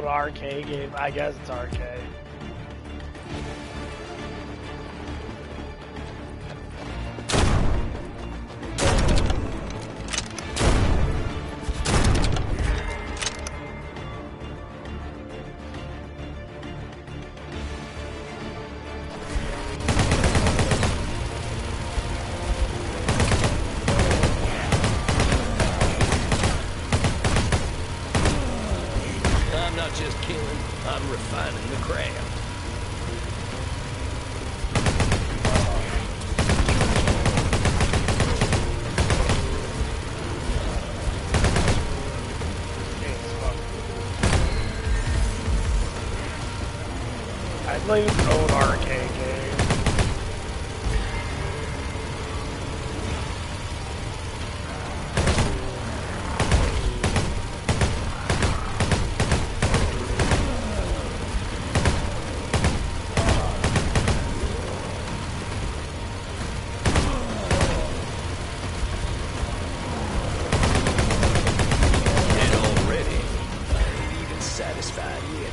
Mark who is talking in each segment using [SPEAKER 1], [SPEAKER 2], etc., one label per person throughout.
[SPEAKER 1] old arcade game. I guess it's arcade. Like an old arcade game.
[SPEAKER 2] And already, I ain't even satisfied yet.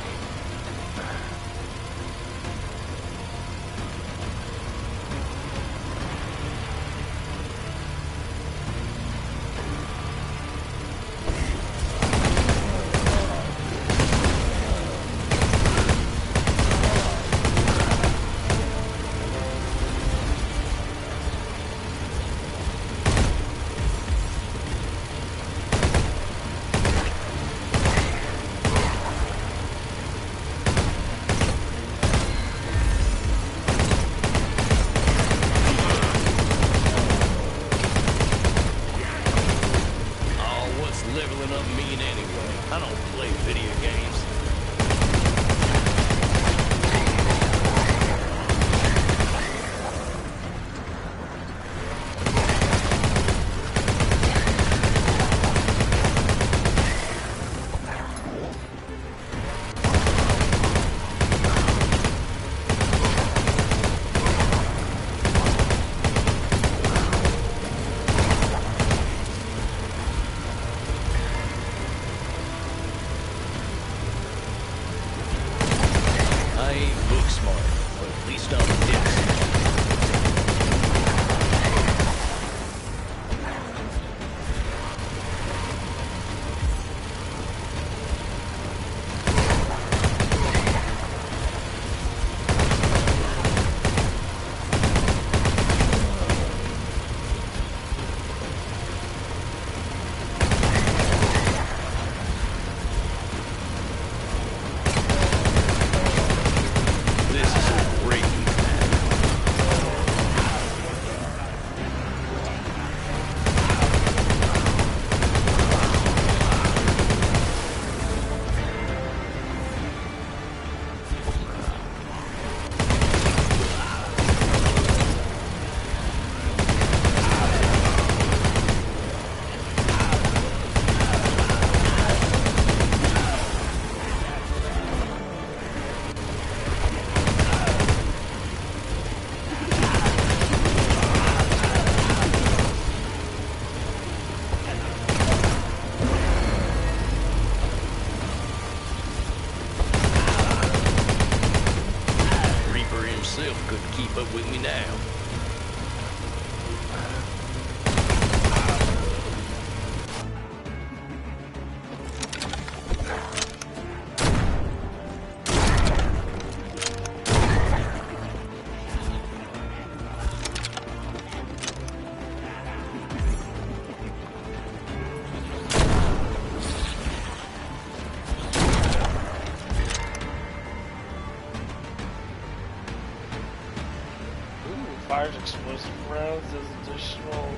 [SPEAKER 1] Fires explosive rounds as additional.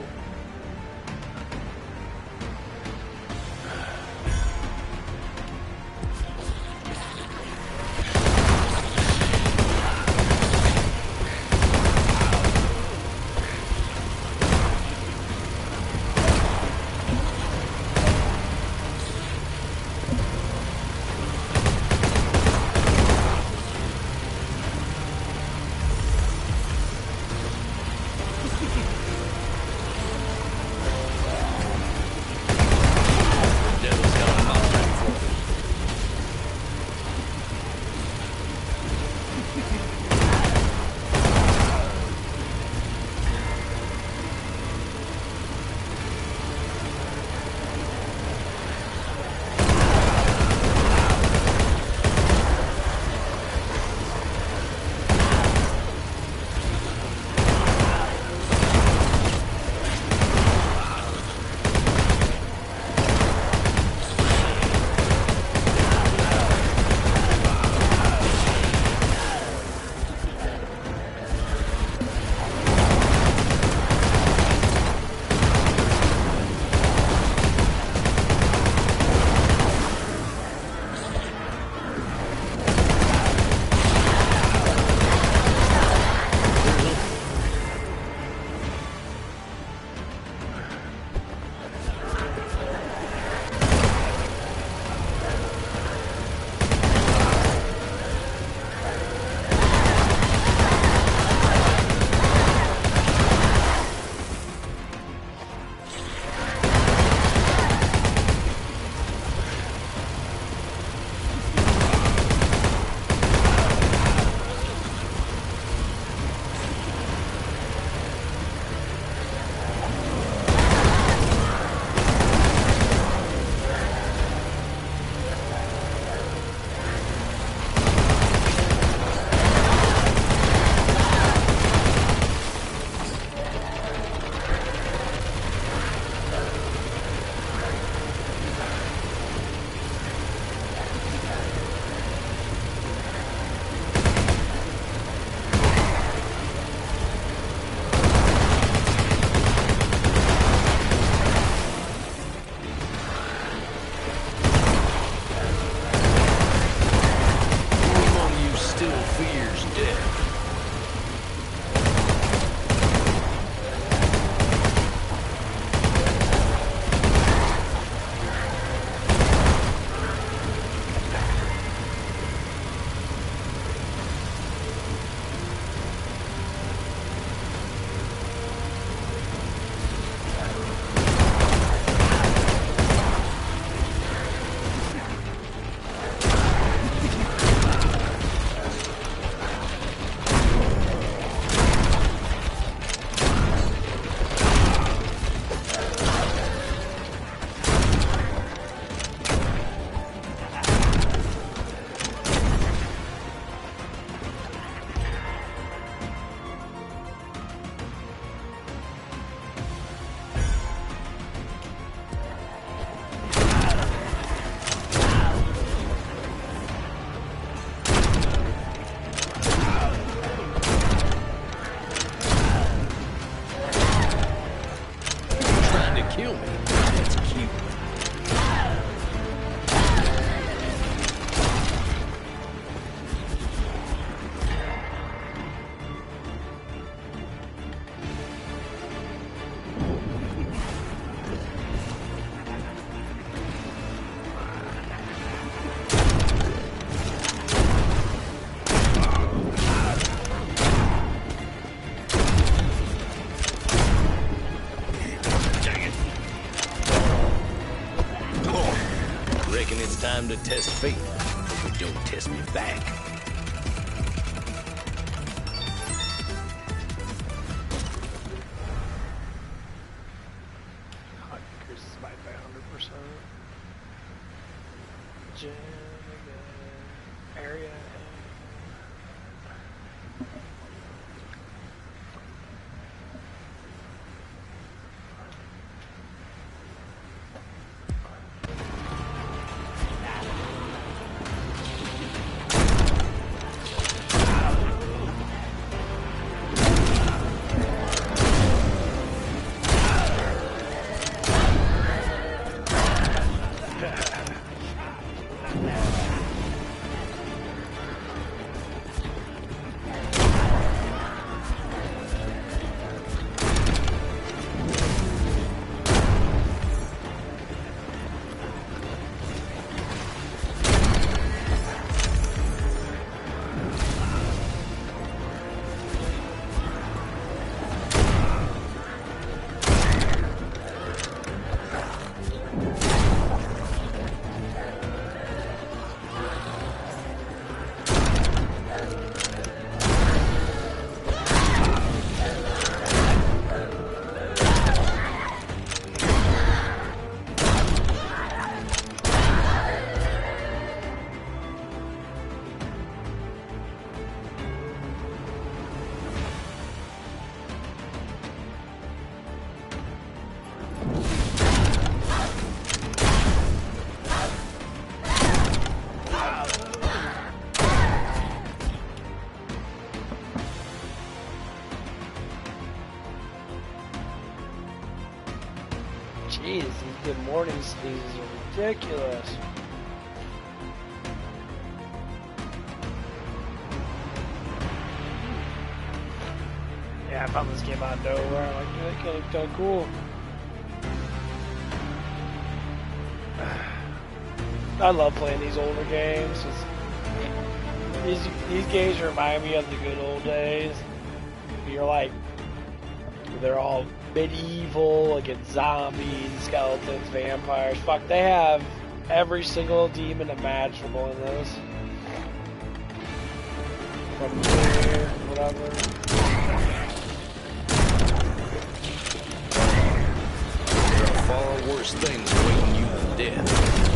[SPEAKER 2] kill me. That's cute. Reckon it's time to test fate. But don't test me back.
[SPEAKER 1] Increases by 100%. Gym again. Area. Jeez, these good morning sneezes are ridiculous. Yeah, I found this game out of nowhere. I'm like, that kind of looked kind of cool. I love playing these older games. These games remind me of the good old days. You're like, they're all medieval, against zombies, skeletons, vampires. Fuck, they have every single demon imaginable in this. From here, whatever.
[SPEAKER 2] There are far worse things awaiting you than death.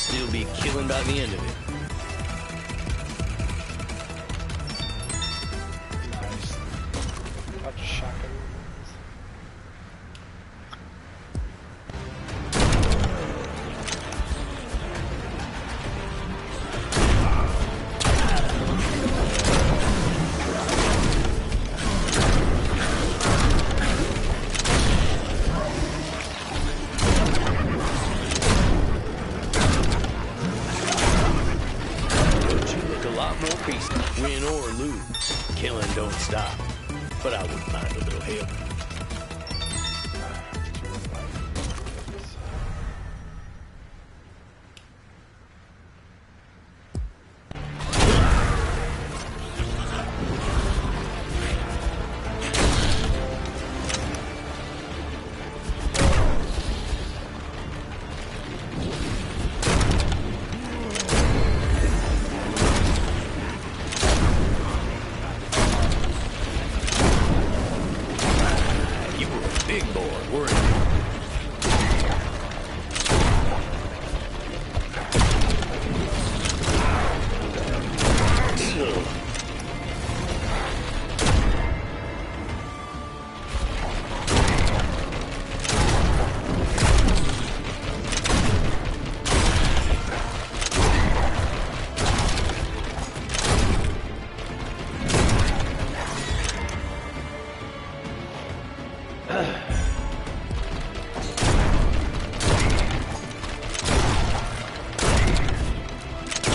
[SPEAKER 2] still be killing by the end of it.
[SPEAKER 1] Nice. Bunch of shotgun.
[SPEAKER 2] Win or lose, killing don't stop. But I wouldn't mind a little help. Big boy, weren't you?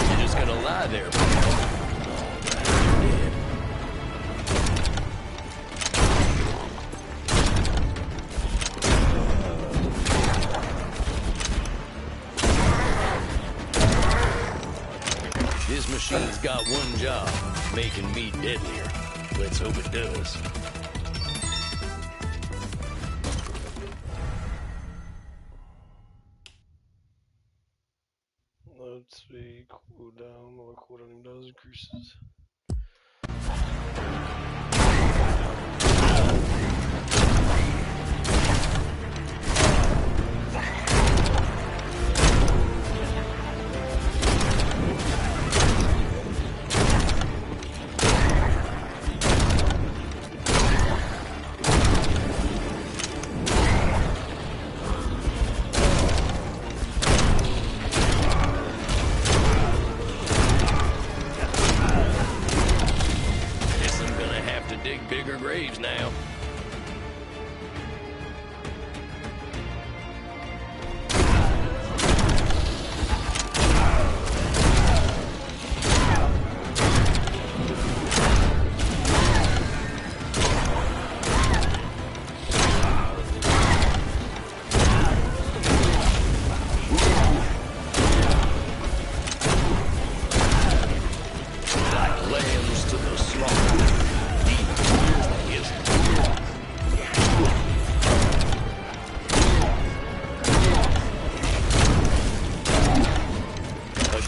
[SPEAKER 2] You're just gonna lie there. This machine's got one job, making me deadlier. Let's hope it does.
[SPEAKER 1] Let's see, cooldown. What cooldown does increases.
[SPEAKER 2] Bigger graves now. Like lambs to the slaughter.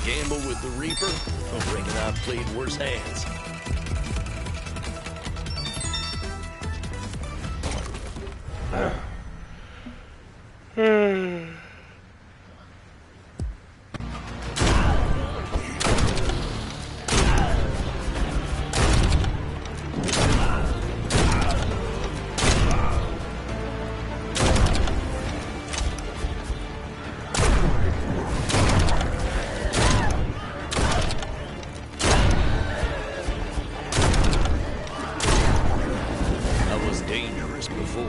[SPEAKER 2] Gamble with the Reaper? I reckon I've played worse hands. Dangerous before.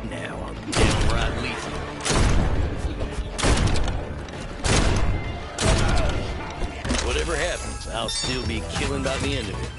[SPEAKER 2] Now I'm downright lethal. Whatever happens, I'll still be killing by the end of it.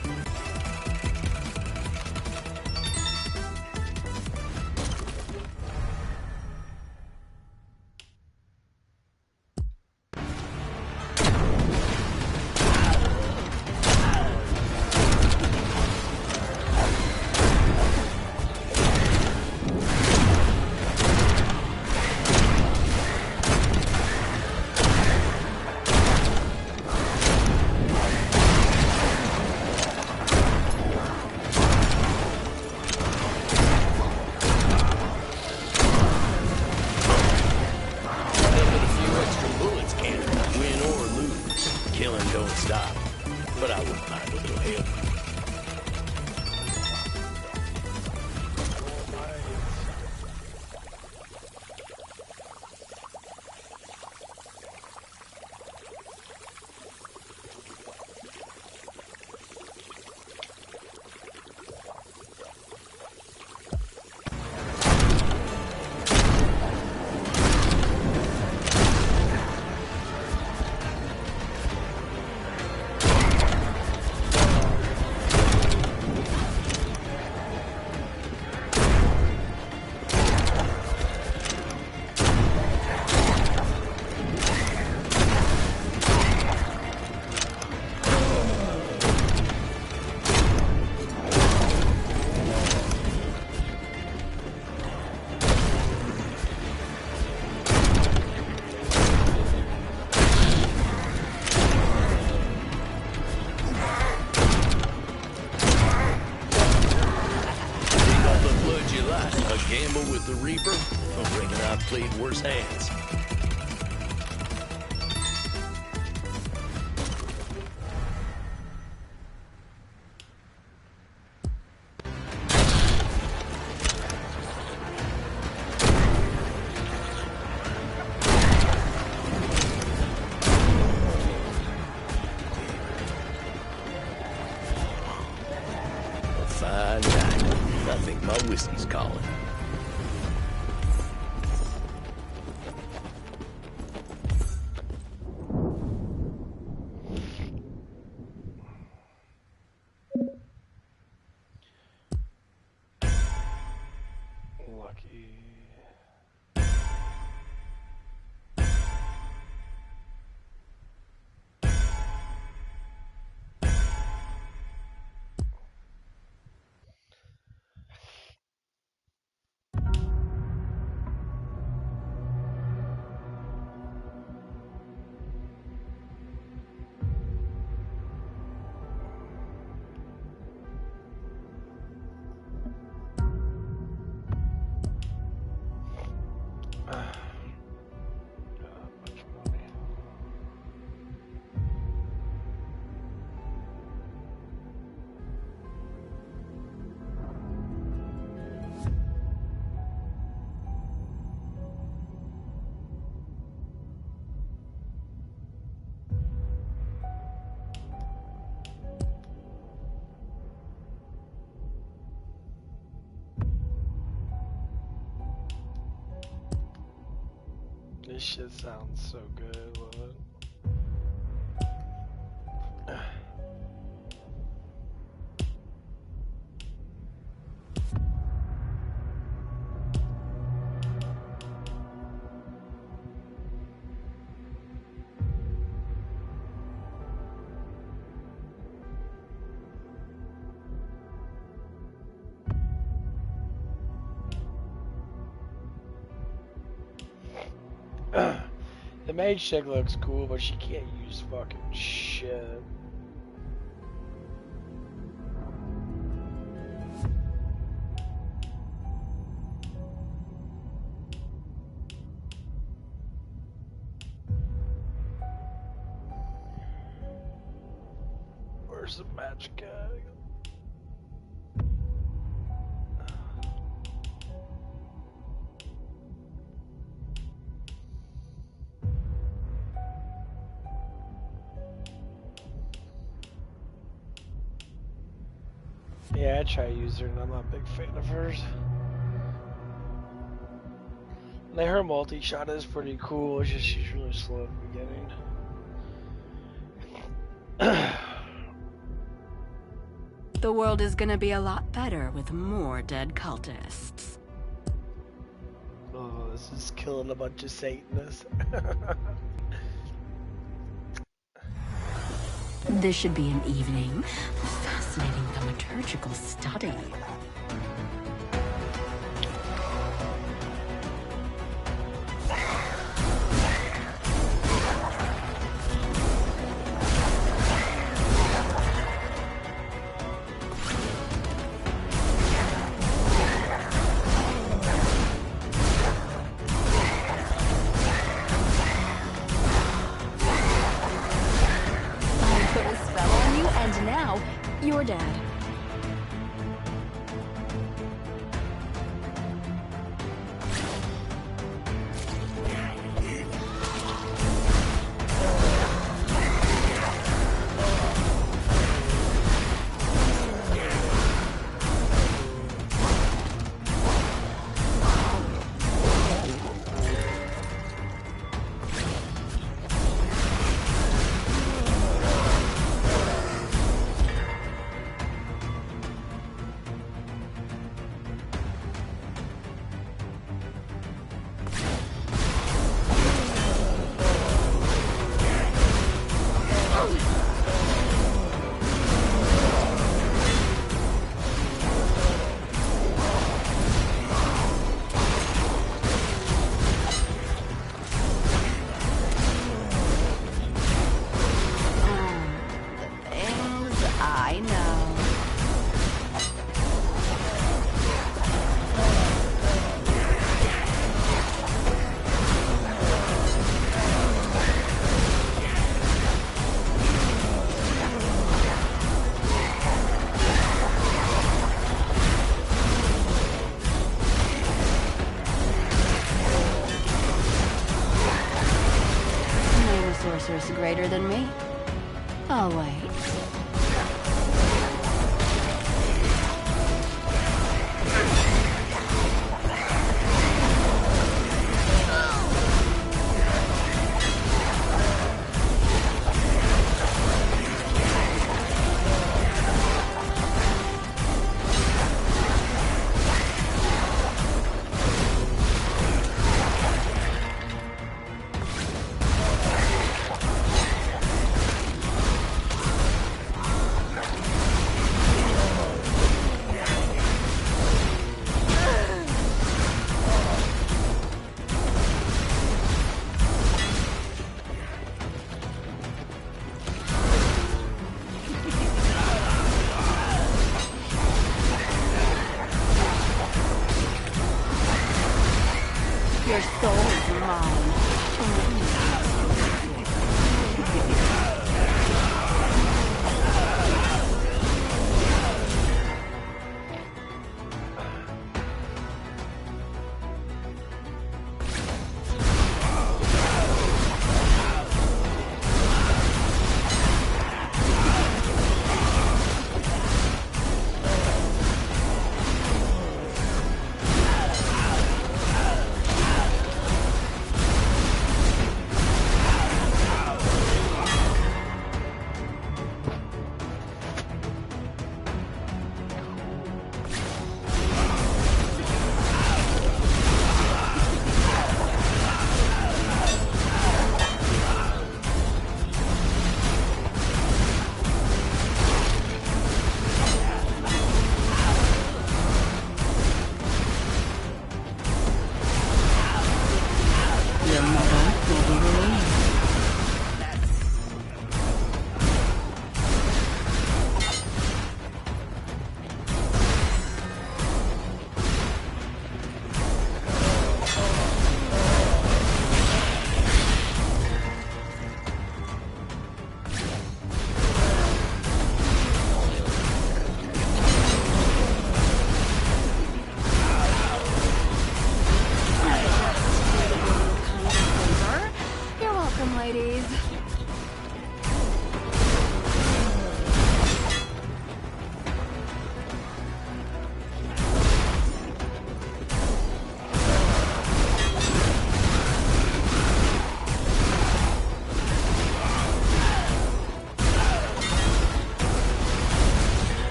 [SPEAKER 2] won't stop, but I wouldn't mind a little help. The Reaper? I reckon I've played worse hands. A fine night. I think my whiskey's calling.
[SPEAKER 1] This shit sounds so good, love it. The mage chick looks cool, but she can't use fucking shit. Where's the magic at? Yeah, I try to use her, and I'm not a big fan of hers. Like, her multi-shot is pretty cool, it's just she's really slow at the beginning.
[SPEAKER 3] The world is gonna be a lot better with more dead cultists.
[SPEAKER 1] Oh, this is killing a bunch of Satanists.
[SPEAKER 3] This should be an evening of fascinating thaumaturgical study. And now, you're dead. Sorceress greater than me? I'll wait.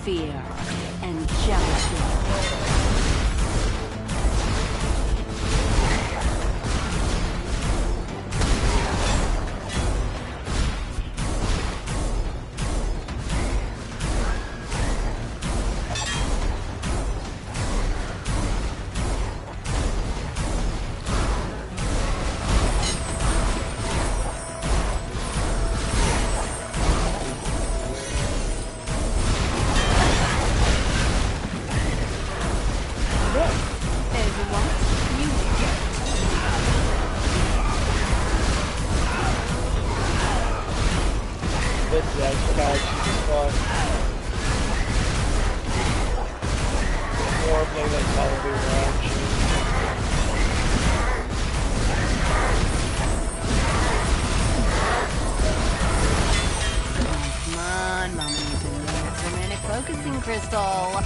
[SPEAKER 3] fear and jealousy. Focusing crystal.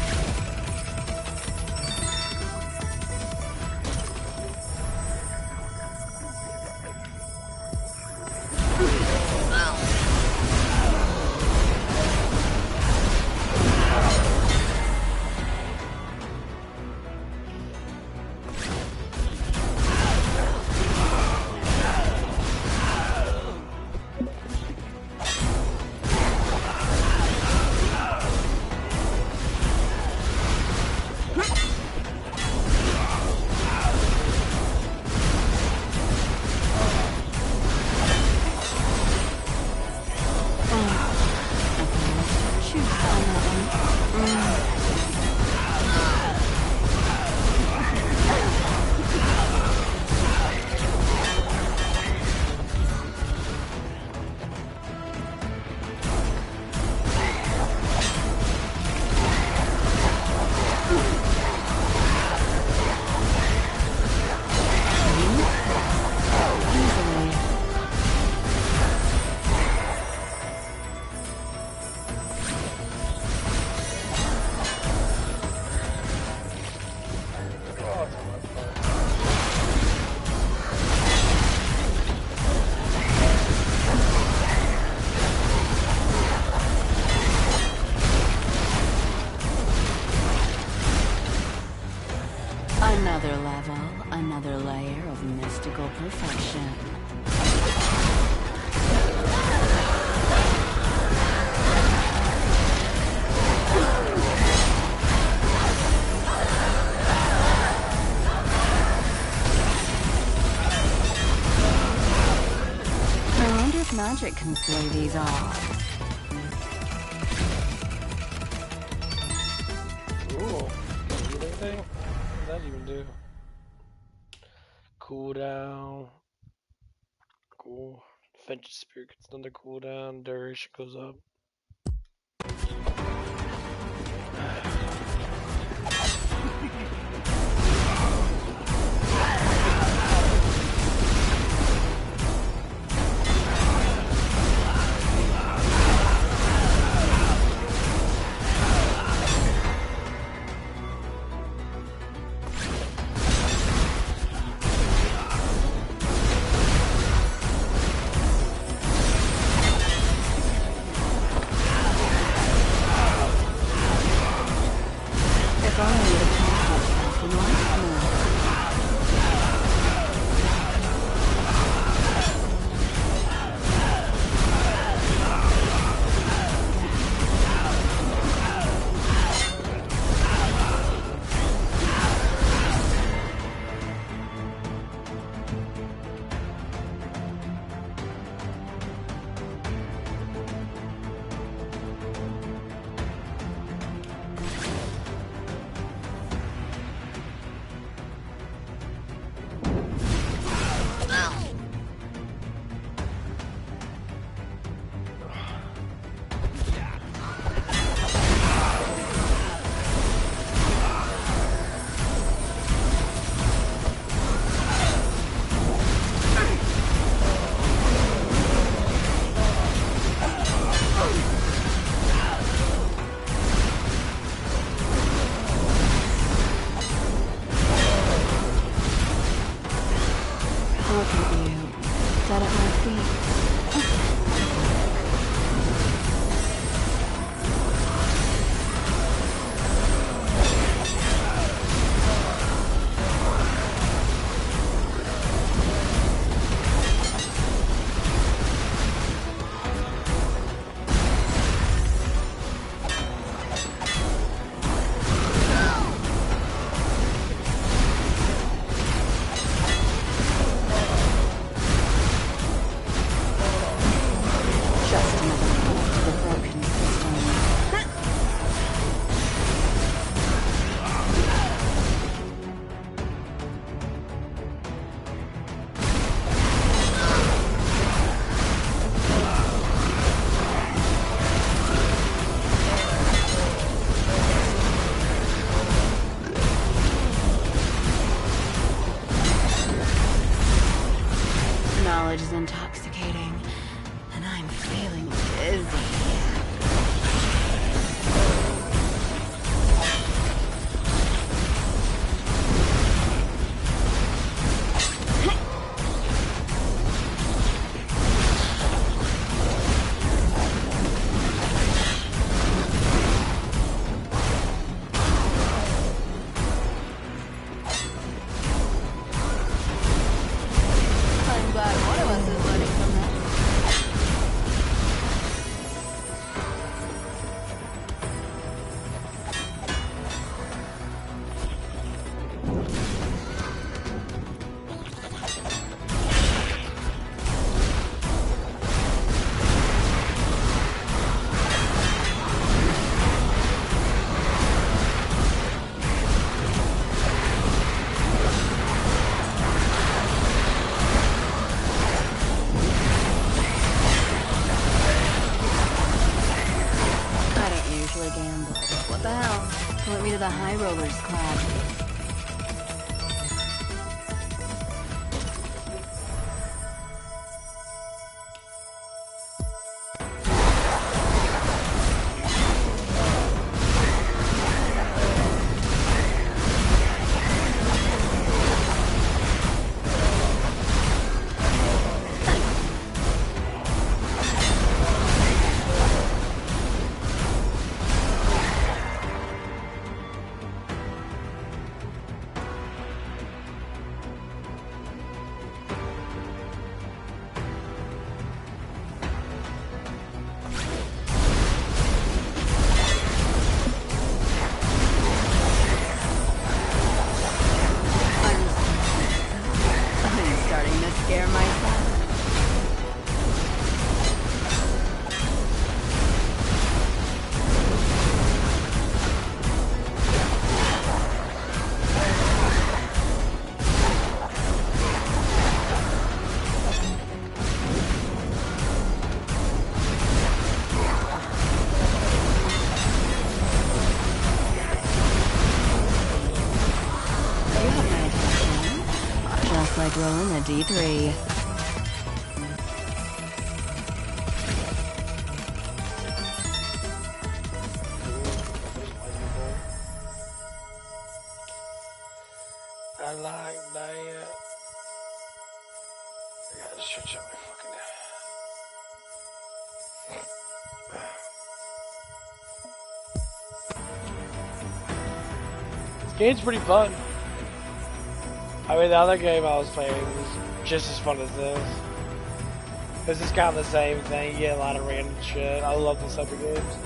[SPEAKER 3] Another level, another layer of mystical perfection. I wonder if magic can slay these odds.
[SPEAKER 1] Even do cooldown. Cool. Fetch spirit gets another cooldown. Duration goes up.
[SPEAKER 3] intoxicating, and I'm feeling dizzy. The High Rollers Club. Like rolling a D3.
[SPEAKER 1] I like that. I gotta stretch out my fucking This game's pretty fun. I mean, the other game I was playing was just as fun as this. This is kind of the same thing. You get a lot of random shit. I love this type of games.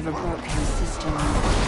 [SPEAKER 3] of a broken system.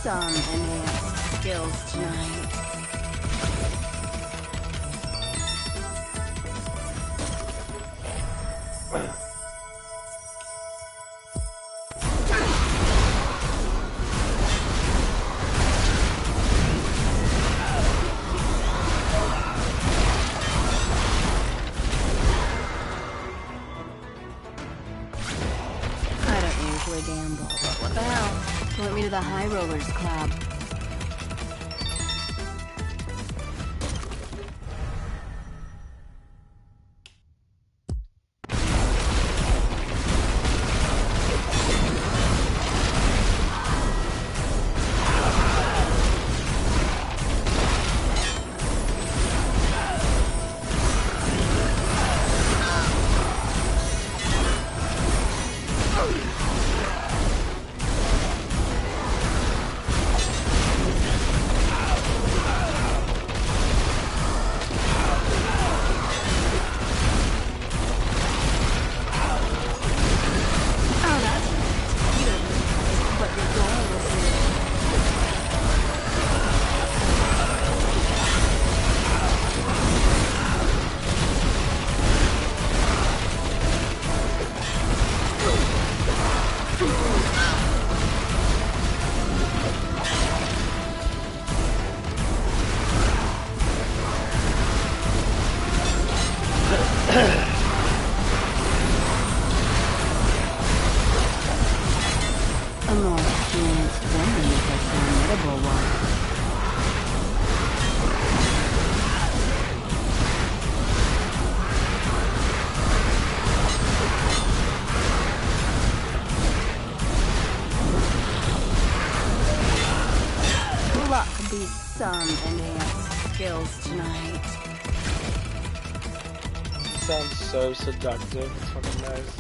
[SPEAKER 3] some enhanced skills tonight. Gamble, but what the hell? Point me to the High Rollers Club. Some enhanced skills tonight.
[SPEAKER 1] Sounds so seductive. It's fucking nice.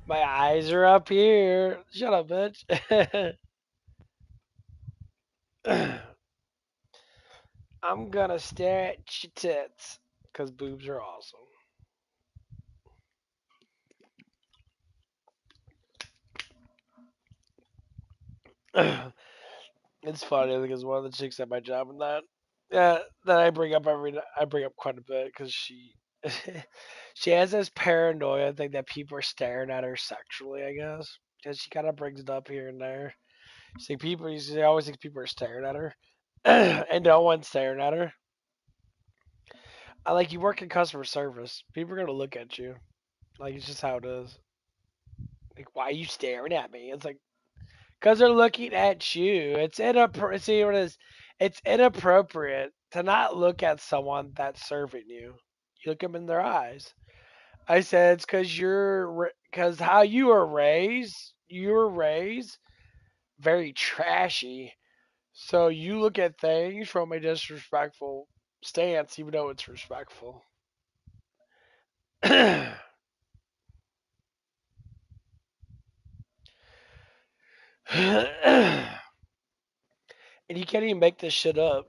[SPEAKER 1] My eyes are up here. Shut up, bitch. I'm gonna stare at your tits, because boobs are awesome. It's funny because one of the chicks at my job and that I bring up quite a bit because she she has this paranoia thing that people are staring at her sexually, I guess, because she kind of brings it up here and there. She always thinks people are staring at her, and no one's staring at her. You work in customer service, people are gonna look at you, it's just how it is. Why are you staring at me? It's like, because they're looking at you. See what it is? It's inappropriate to not look at someone that's serving you. You look them in their eyes. I said it's because how you were raised. You were raised very trashy. So you look at things from a disrespectful stance, even though it's respectful. And you can't even make this shit up.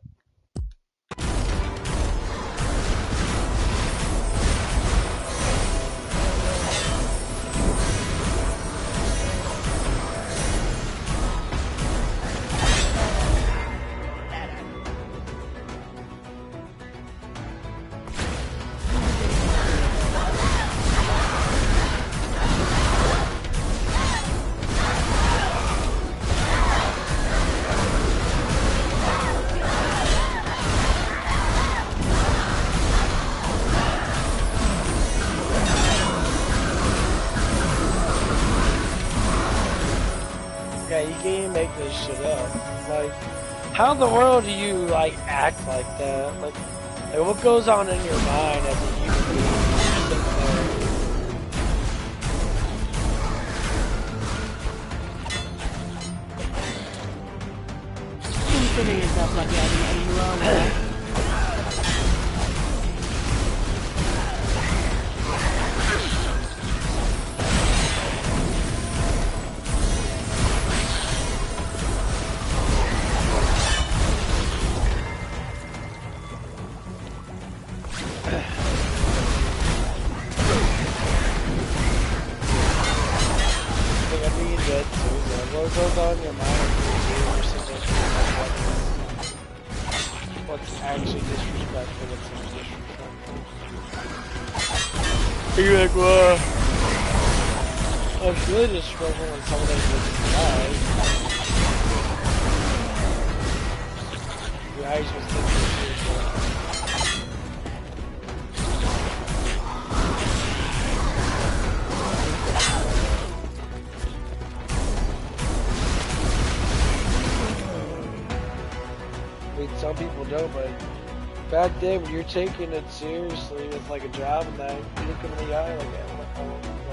[SPEAKER 1] You can't even make this shit up. How in the world do you, act like that? What goes on in your mind as a human being?
[SPEAKER 3] Consider yourself lucky I didn't end you all.
[SPEAKER 1] What goes on in your mind? what's actually disrespectful, what's disrespectful. You're like, well, it's really disrespectful when someone doesn't die. How are you supposed to think some people don't, but back then when you're taking it seriously with like a job and that, you look them in the eye like, I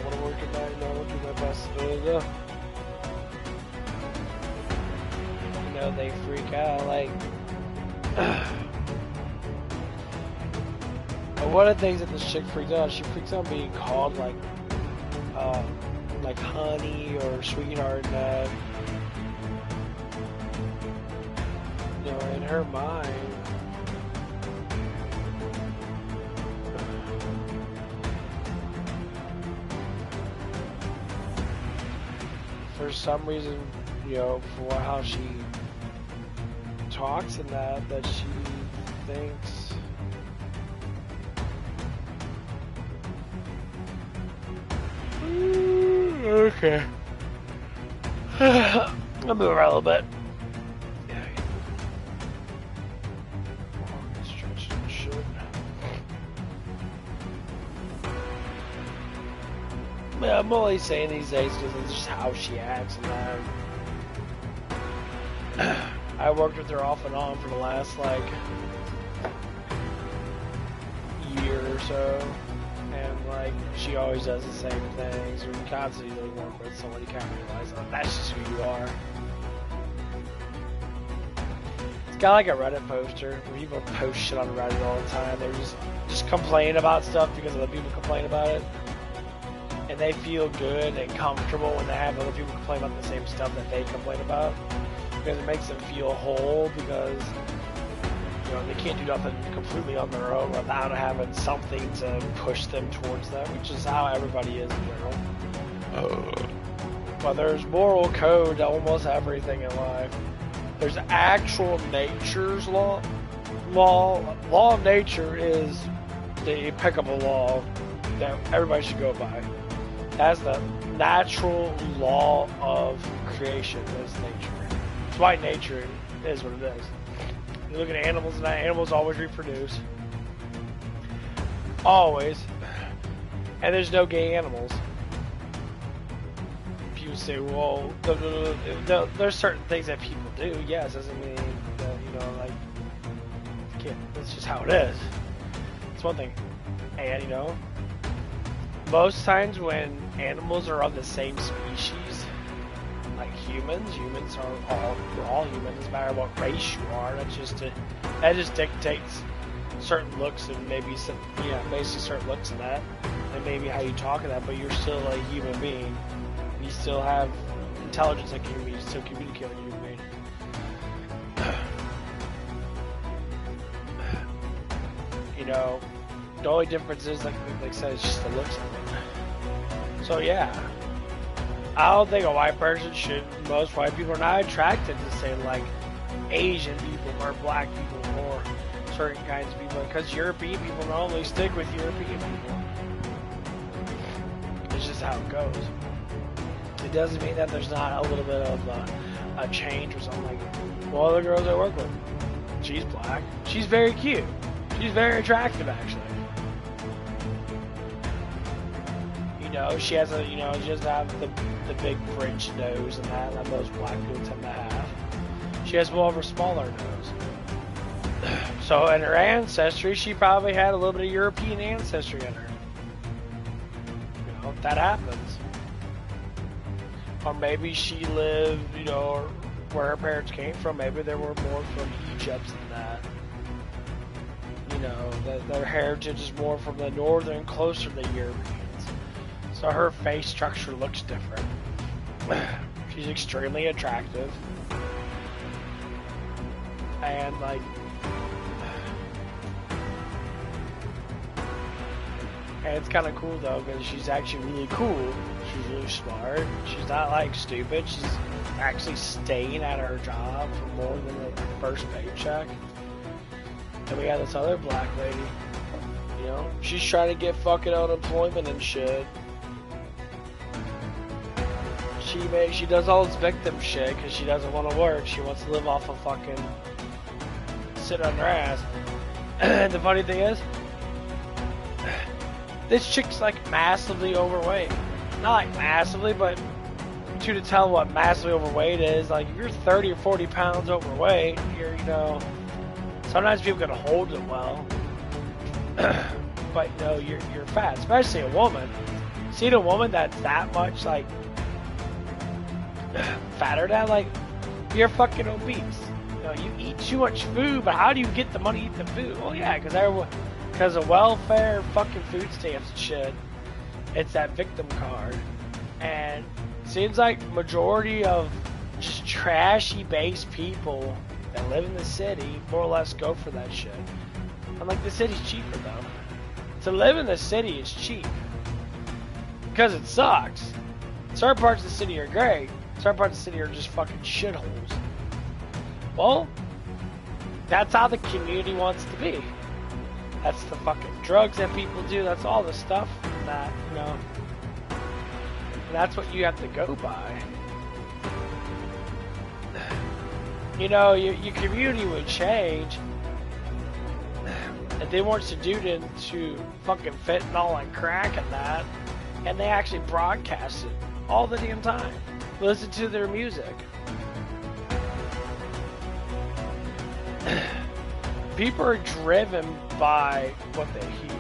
[SPEAKER 1] want to work at night, no, I want to do my best to do it. You know, they freak out, like, one of the things that this chick freaks out, she freaks out being called like honey or sweetheart and that. You know, in her mind, for some reason, you know, for how she talks and that she thinks okay. I'll move around a little bit. Yeah, I'm only saying these days because it's just how she acts and that. I worked with her off and on for the last like year or so, and like she always does the same things. When you constantly work with someone, you kind of realize, oh, that's just who you are. It's kind of like a Reddit poster where people post shit on Reddit all the time. They're just complaining about stuff because other people complain about it. And they feel good and comfortable when they have other people complain about the same stuff that they complain about, because it makes them feel whole, because you know they can't do nothing completely on their own without having something to push them towards that, which is how everybody is in general. But there's moral code to almost everything in life. There's actual nature's law. Law of nature is the impeccable law that everybody should go by. That's the natural law of creation, is nature. That's why nature is what it is. You look at animals, and animals always reproduce. Always. And there's no gay animals. People say, well, there's certain things that people do. Yes, doesn't mean that, you know, like, that's just how it is. It's one thing. And, you know, most times when animals are of the same species, like humans are we're all humans, no matter what race you are. That just dictates certain looks and maybe some, basically certain looks and that, and maybe how you talk and that. But you're still a human being. You still have intelligence like a human being. You still communicate like a human being. You know, the only difference is, like I said, it's just the looks of it. So yeah, I don't think a white person should. Most white people are not attracted to, say, like Asian people or black people or certain kinds of people, because European people normally stick with European people. It's just how it goes. It doesn't mean that there's not a little bit of a change or something. Like, well, other girls I work with, she's black. She's very cute. She's very attractive, actually. You know, she has a, she doesn't have the big French nose and that most black people tend to have. She has more of a smaller nose. So in her ancestry, she probably had a little bit of European ancestry in her. You know, that happens. Or maybe she lived, where her parents came from. Maybe they were more from Egypt than that. Their heritage is more from the northern, closer to the Europeans. So her face structure looks different. She's extremely attractive. And, and it's kind of cool, though, because she's actually really cool. She's really smart. She's not, stupid. She's actually staying at her job for more than the first paycheck. And we got this other black lady, you know, she's trying to get fucking unemployment and shit. She does all this victim shit because she doesn't want to work. She wants to live off of fucking sit on her ass. And the funny thing is, this chick's like massively overweight. Not like massively, but to tell what massively overweight is, like if you're 30 or 40 pounds overweight, you're, you know, sometimes people can hold it well. But you know, you're fat, especially a woman. Seeing a woman that's that much like fatter than, like, you're fucking obese. You know, you eat too much food, but how do you get the money to eat the food? Well, yeah, because of welfare, fucking food stamps and shit. It's that victim card. And it seems like majority of just trashy based people that live in the city more or less go for that shit. I'm like, the city's cheaper though. To live in the city is cheap. Because it sucks. Certain parts of the city are great. Certain parts of the city are just fucking shitholes. Well, that's how the community wants to be. That's the fucking drugs that people do. That's all the stuff that, you know, and that's what you have to go by. You know, your community would change if they weren't seduced into fucking fentanyl and crack and that, and they actually broadcast it all the damn time. Listen to their music. People are driven by what they hear.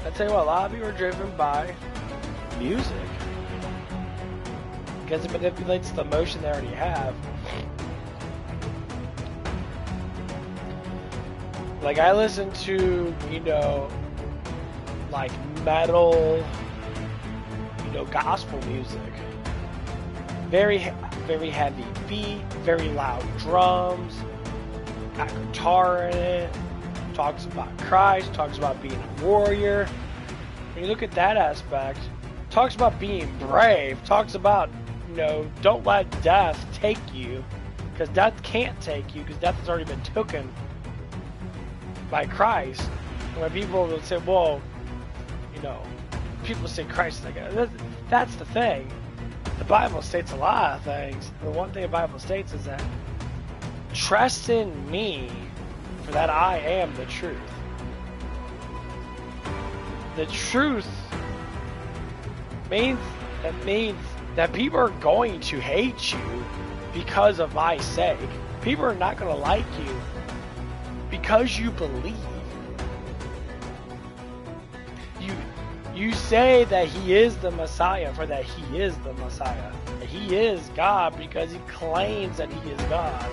[SPEAKER 1] I tell you what, a lot of people are driven by music. Because it manipulates the emotion they already have. Like, I listen to, you know, like metal, you know, gospel music. Very heavy beat, very loud drums, got guitar in it, talks about Christ, talks about being a warrior. When you look at that aspect, talks about being brave, talks about, you know, don't let death take you, because death can't take you, because death has already been taken by Christ. And when people will say, well, you know, people say Christ, like, that's the thing. The Bible states a lot of things. The one thing the Bible states is that trust in me, for that I am the truth. The truth means that people are going to hate you because of my sake. People are not going to like you because you believe. You say that he is the Messiah, for that he is the Messiah. He is God because he claims that he is God.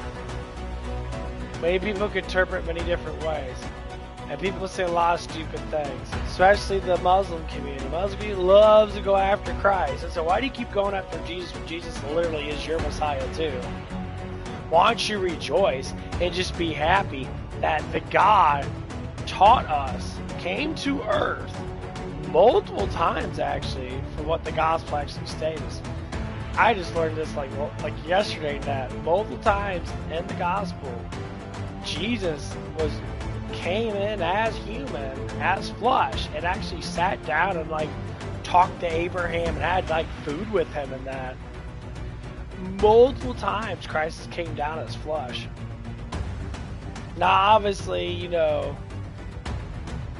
[SPEAKER 1] Many people can interpret many different ways. And people say a lot of stupid things, especially the Muslim community. Muslim community loves to go after Christ. And so why do you keep going after Jesus when Jesus literally is your Messiah too? Why don't you rejoice and just be happy that the God taught us, came to earth, multiple times actually, for what the gospel actually states. I just learned this like yesterday, that multiple times in the gospel, Jesus came in as human, as flesh, and actually sat down and like talked to Abraham and had like food with him and that. Multiple times Christ came down as flesh. Now obviously, you know,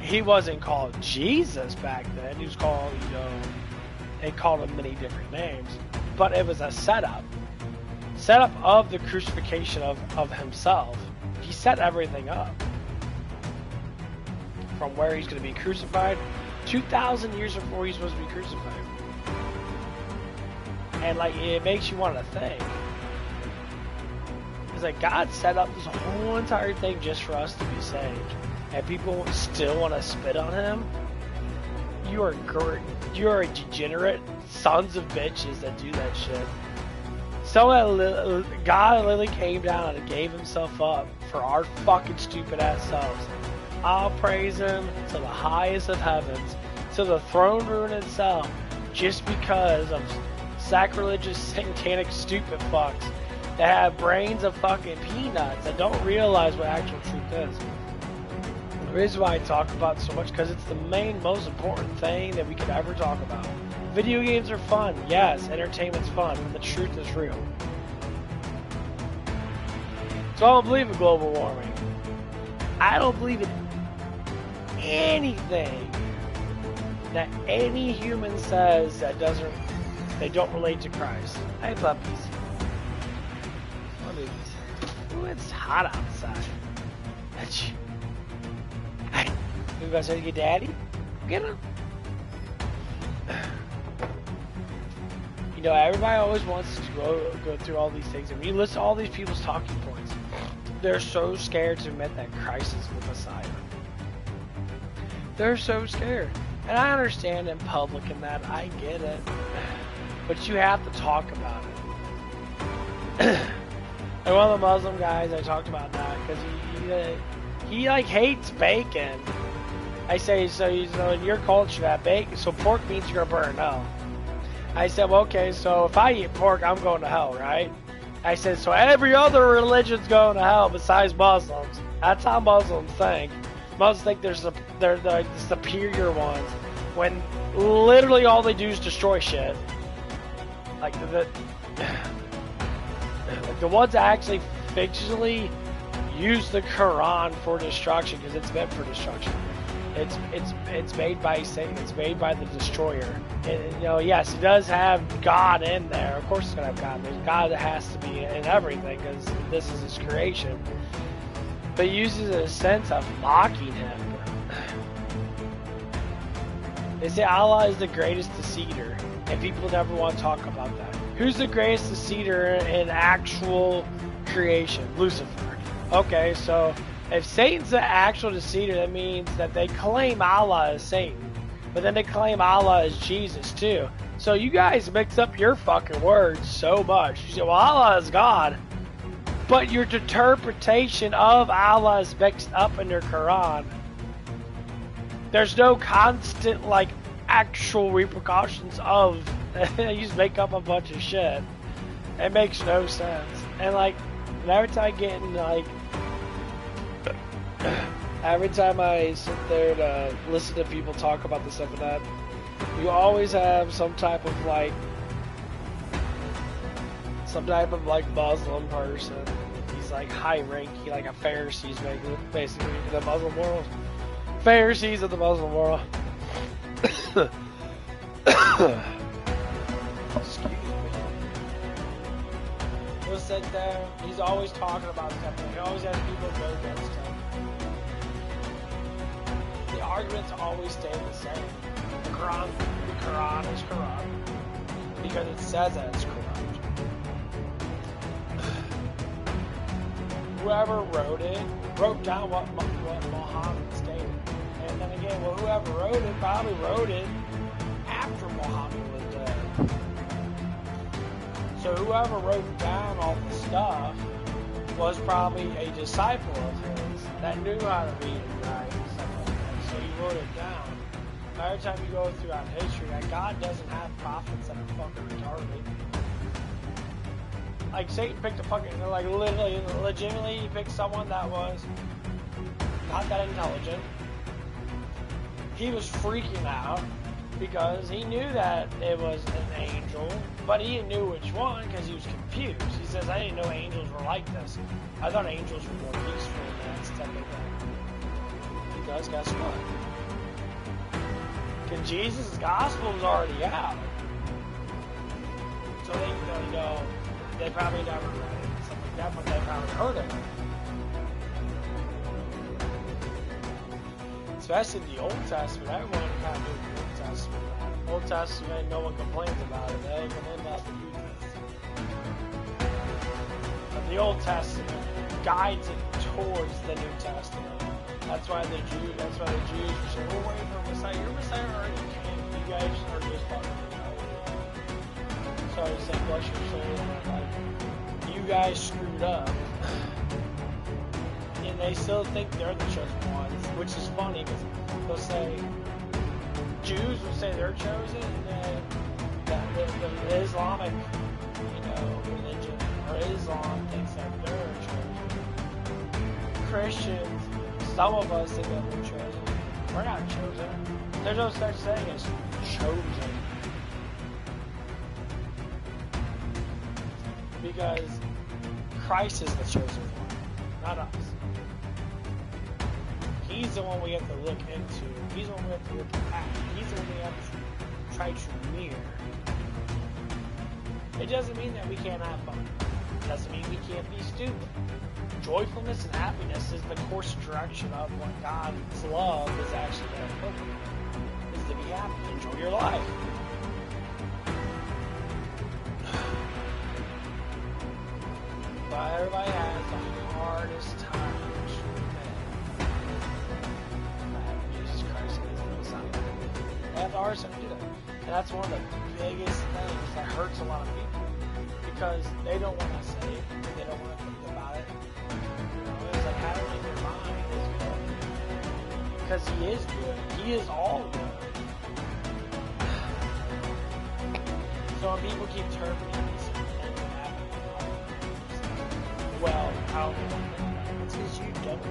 [SPEAKER 1] he wasn't called Jesus back then. He was called, you know, they called him many different names. But it was a setup of the crucifixion of himself. He set everything up. From where he's going to be crucified, 2,000 years before he's supposed to be crucified. And like, it makes you want to think. It's like God set up this whole entire thing just for us to be saved. And people still want to spit on him. You are a degenerate sons of bitches that do that shit. So God literally came down and gave himself up for our fucking stupid ass selves. I'll praise him to the highest of heavens, to the throne room itself, just because of sacrilegious, satanic, stupid fucks that have brains of fucking peanuts that don't realize what actual truth is. The reason why I talk about it so much, because it's the most important thing that we could ever talk about. Video games are fun, yes, entertainment's fun, but the truth is real. So I don't believe in global warming. I don't believe in anything that any human says that they don't relate to Christ. Hey puppies. Ooh, it's hot outside. Hey, you guys ready to get daddy? Get him. You know, everybody always wants to go through all these things, and when you listen to all these people's talking points, they're so scared to admit that Christ is the Messiah. They're so scared. And I understand in public and that, I get it. But you have to talk about it. And one of the Muslim guys, I talked about that, because he like hates bacon. I say, so you know, in your culture, that bacon, so pork means you're gonna burn hell. I said, well, okay, so if I eat pork, I'm going to hell, right? I said, so every other religion's going to hell besides Muslims. That's how Muslims think. Muslims think they're the superior ones, when literally all they do is destroy shit. Like the ones that actually fictionally use the Quran for destruction, because it's meant for destruction. It's made by Satan. It's made by the destroyer. And, you know, yes, it does have God in there. Of course, it's gonna have God. There's God that has to be in everything, because this is His creation. But he uses it in a sense of mocking Him. They say Allah is the greatest deceiver, and people never want to talk about that. Who's the greatest deceiver in actual creation? Lucifer. Okay, so if Satan's the actual deceiver, that means that they claim Allah as Satan, but then they claim Allah as Jesus too. So you guys mix up your fucking words so much. You say, well, Allah is God, but your interpretation of Allah is mixed up in your Quran. There's no constant, like, actual repercussions of you just make up a bunch of shit. It makes no sense. And like, every time I get in, like, every time I sit there to listen to people talk about this stuff and that, you always have some type of Muslim person. He's like high ranking, like a Pharisees, basically, in the Muslim world. Pharisees of the Muslim world. Excuse me. He'll sit there, he's always talking about stuff, and he always has people go against him. The arguments always stay the same. The Quran is corrupt, because it says that it's corrupt. Whoever wrote down what Muhammad stated. And then again, well, whoever wrote it probably wrote it after Muhammad was dead. So whoever wrote down all the stuff was probably a disciple of his that knew how to read and write and stuff like that. So he wrote it down. Every time you go throughout history, that God doesn't have prophets that are fucking retarded. Like, Satan picked a fucking, like, literally, legitimately, he picked someone that was not that intelligent. He was freaking out because he knew that it was an angel, but he didn't know which one because he was confused. He says, I didn't know angels were like this. I thought angels were more peaceful than that, stuff like that. Because guess what? Because Jesus' gospel was already out. So they, you know, they probably never read it, stuff like that, but they probably heard it. Especially in the Old Testament, everyone kind of knew the Old Testament. Old Testament, no one complains about it. They complain about the New Testament. But the Old Testament guides it towards the New Testament. That's why the Jews were saying, we're waiting for Messiah. Your Messiah already came. You guys are just fucking sorry to say, bless your soul, like, you guys screwed up. And they still think they're the chosen ones, which is funny because they'll say, Jews will say they're chosen, and then the Islamic, you know, religion, or Islam thinks that they're chosen. Christians, some of us think that we're chosen. We're not chosen. There's no such thing as chosen. Because Christ is the chosen one, not us. He's the one we have to look into. He's the one we have to look at. He's the one we have to try to mirror. It doesn't mean that we can't have fun. It doesn't mean we can't be stupid. Joyfulness and happiness is the course direction of what God's love is actually going to put you. Is to be happy, enjoy your life. But everybody has the hardest time Jesus Christ is the Messiah. They have the hardest time to do that. And that's one of the biggest things that hurts a lot of people. Because they don't want to say it, they don't want to think about it. It's like having in your mind is good. Because he is good. He is all good. So when people keep turning this and happening, well, I don't know. It's because you don't.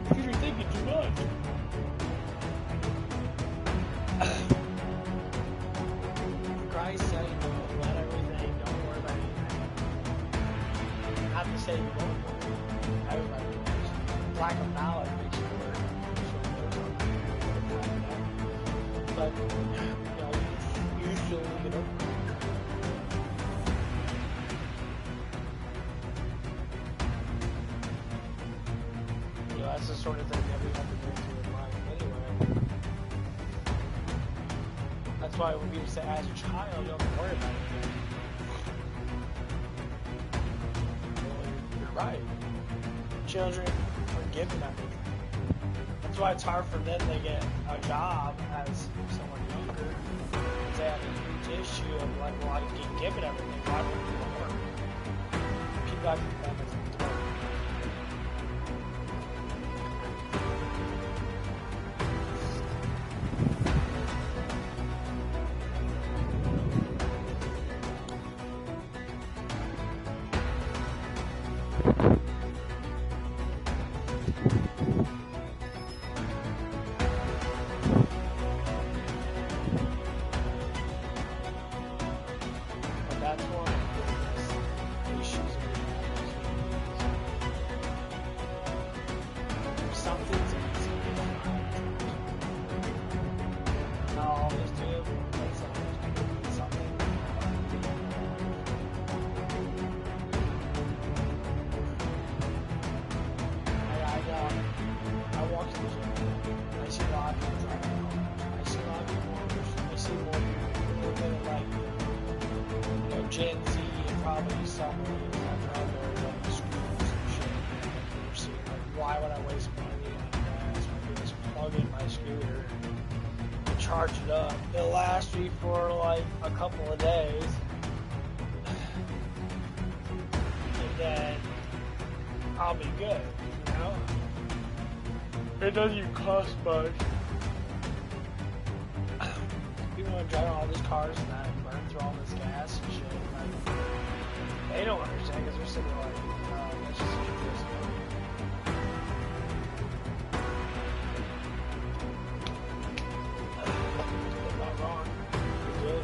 [SPEAKER 1] Because you're thinking too much. Christ said, let everything, don't worry about anything. Not to say you don't worry. Everybody knows. Lack of knowledge makes you worry. But, you still look it up. That's the sort of thing that we have to go through in life anyway. That's why when people say, as a child, you don't have to worry about anything. Well, you're right. Children are given everything. That's why it's hard for them to get a job as someone younger. Because they have a huge issue of like, well, I get given everything. Why would people work? People have to do that as an adult. Gen Z and probably some after other like schools and shit. Like you're seeing like, why would I waste money on gas when I can just plug in my scooter and charge it up? It'll last me for like a couple of days, and then I'll be good. You know, it doesn't even cost much. People want to drive all these cars and that and burn through all this gas and shit. They don't understand because they're sitting there like, that's just such a risk. They're not wrong. They're good.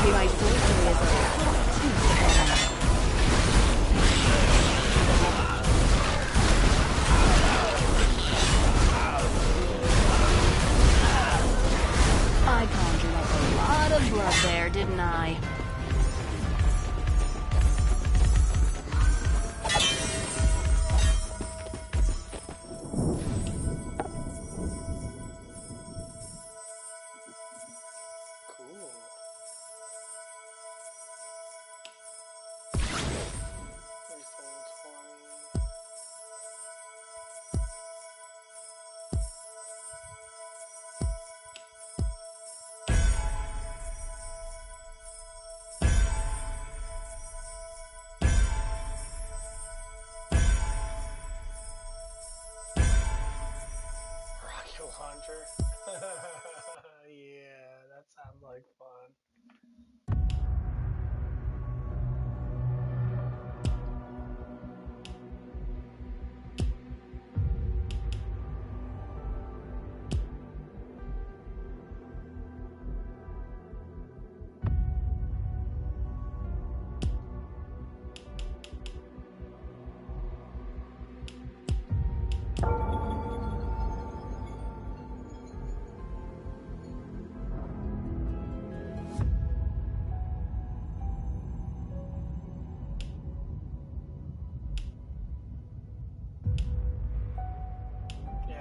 [SPEAKER 3] Maybe my sorcery is a little too strong. I conjured up a lot of blood there, didn't I?
[SPEAKER 1] Launcher. Yeah, that sounds like fun.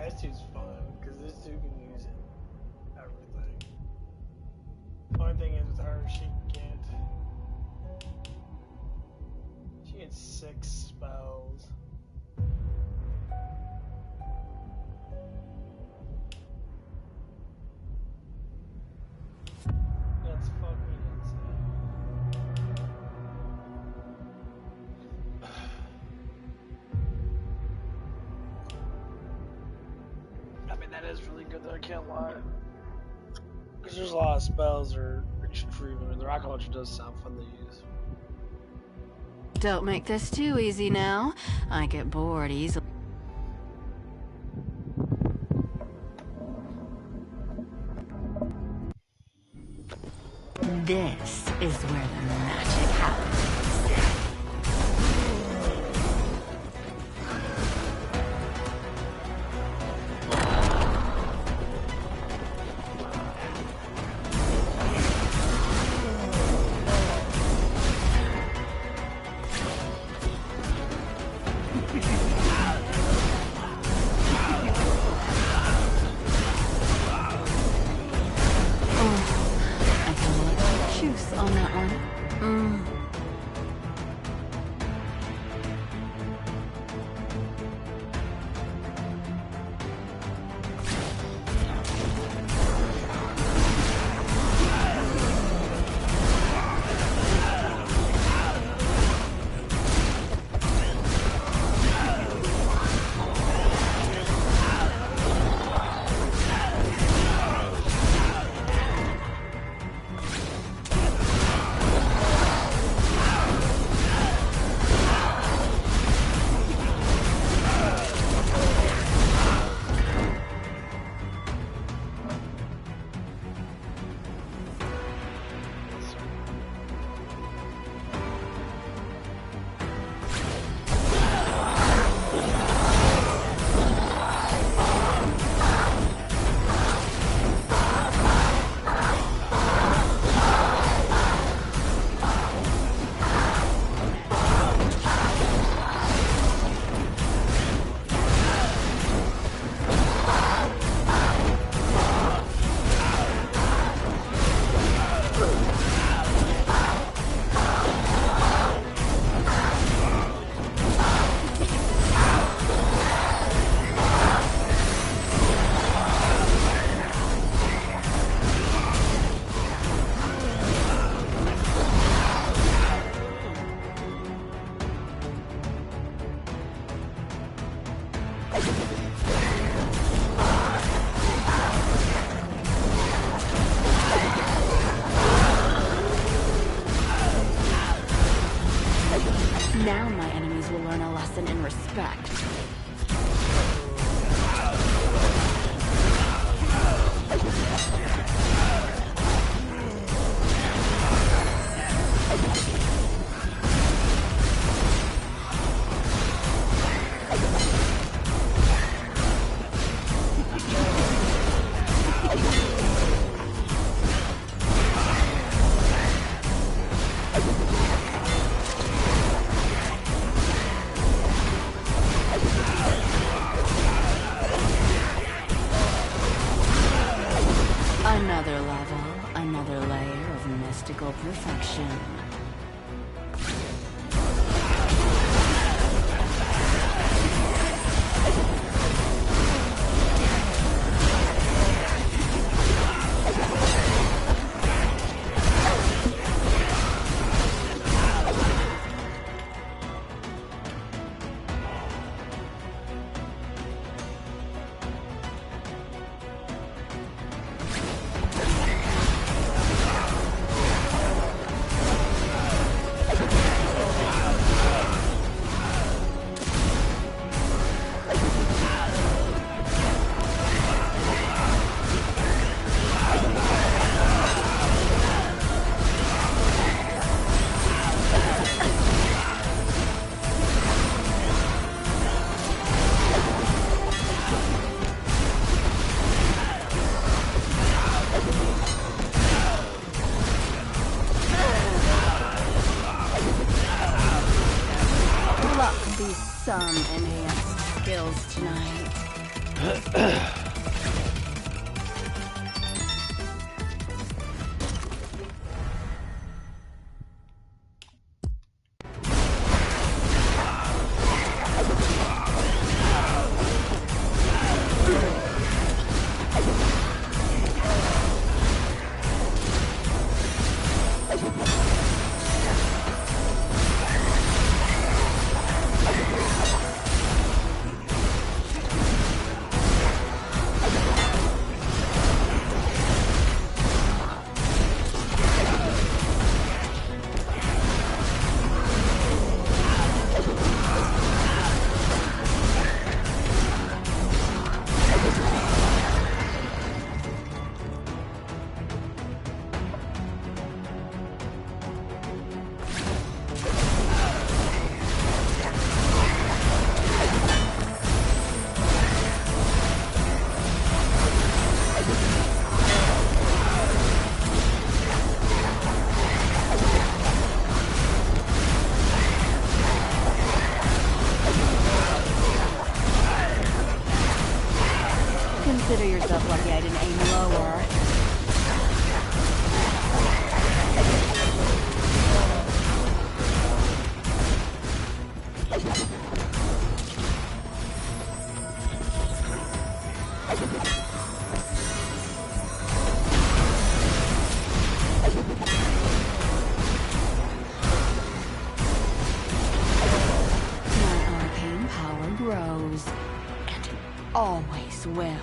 [SPEAKER 1] This dude's fun, because this dude can use everything. Only thing is with her, she gets 6 spells. That's fucking insane. I mean, that is really good though, I can't lie. Because there's a lot of spells that are extreme. I mean, the rocket launcher does sound fun to use.
[SPEAKER 3] Don't make this too easy now. I get bored easily. This is where the magic happens. On that one. Now my enemies will learn a lesson in respect. mystical perfection. Some enhanced skills tonight. Consider yourself lucky I didn't aim lower. My arcane power grows, and it always will.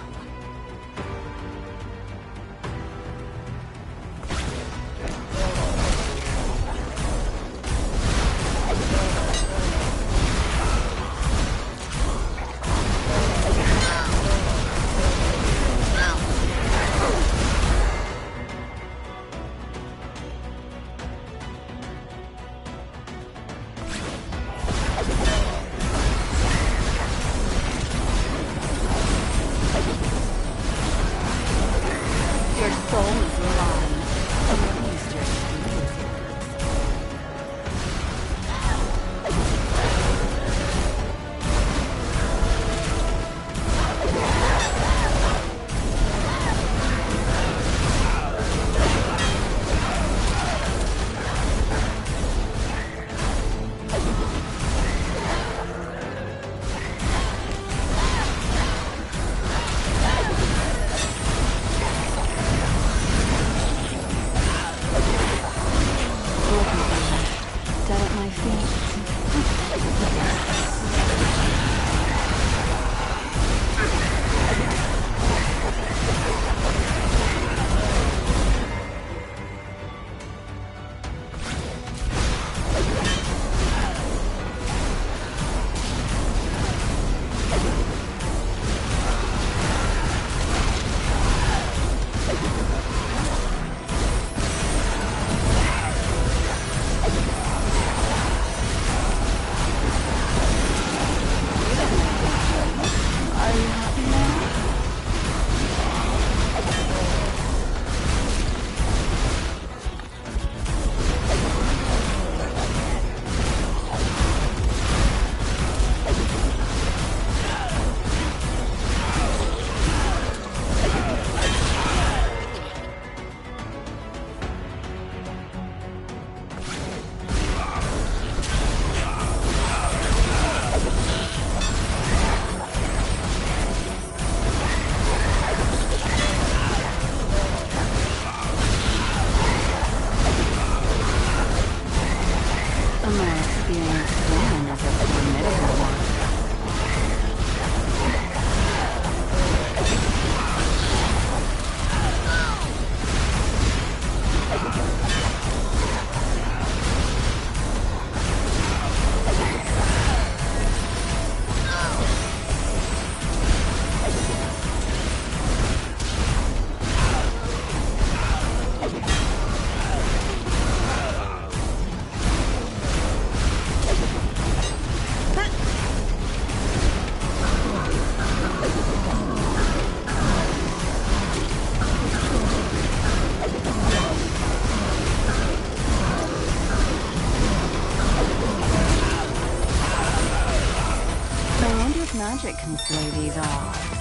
[SPEAKER 3] magic can slow these off.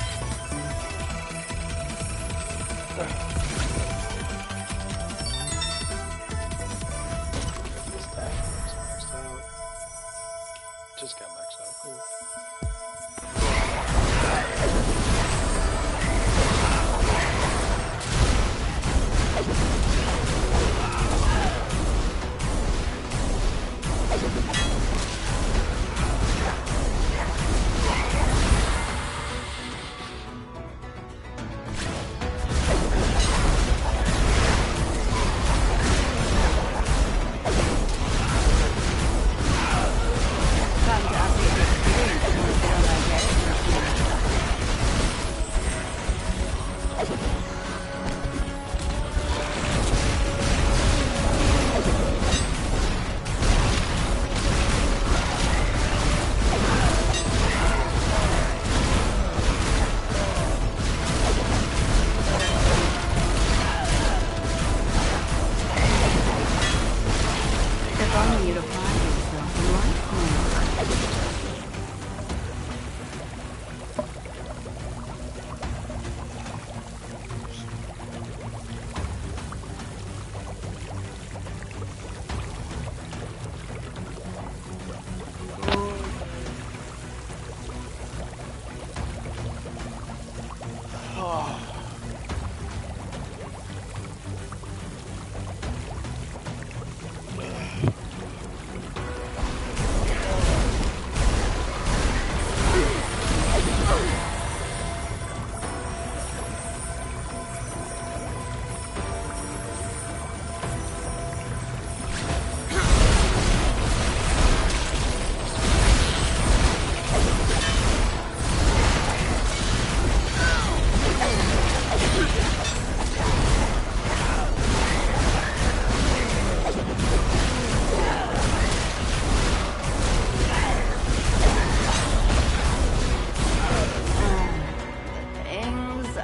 [SPEAKER 1] Just got maxed out. Cool.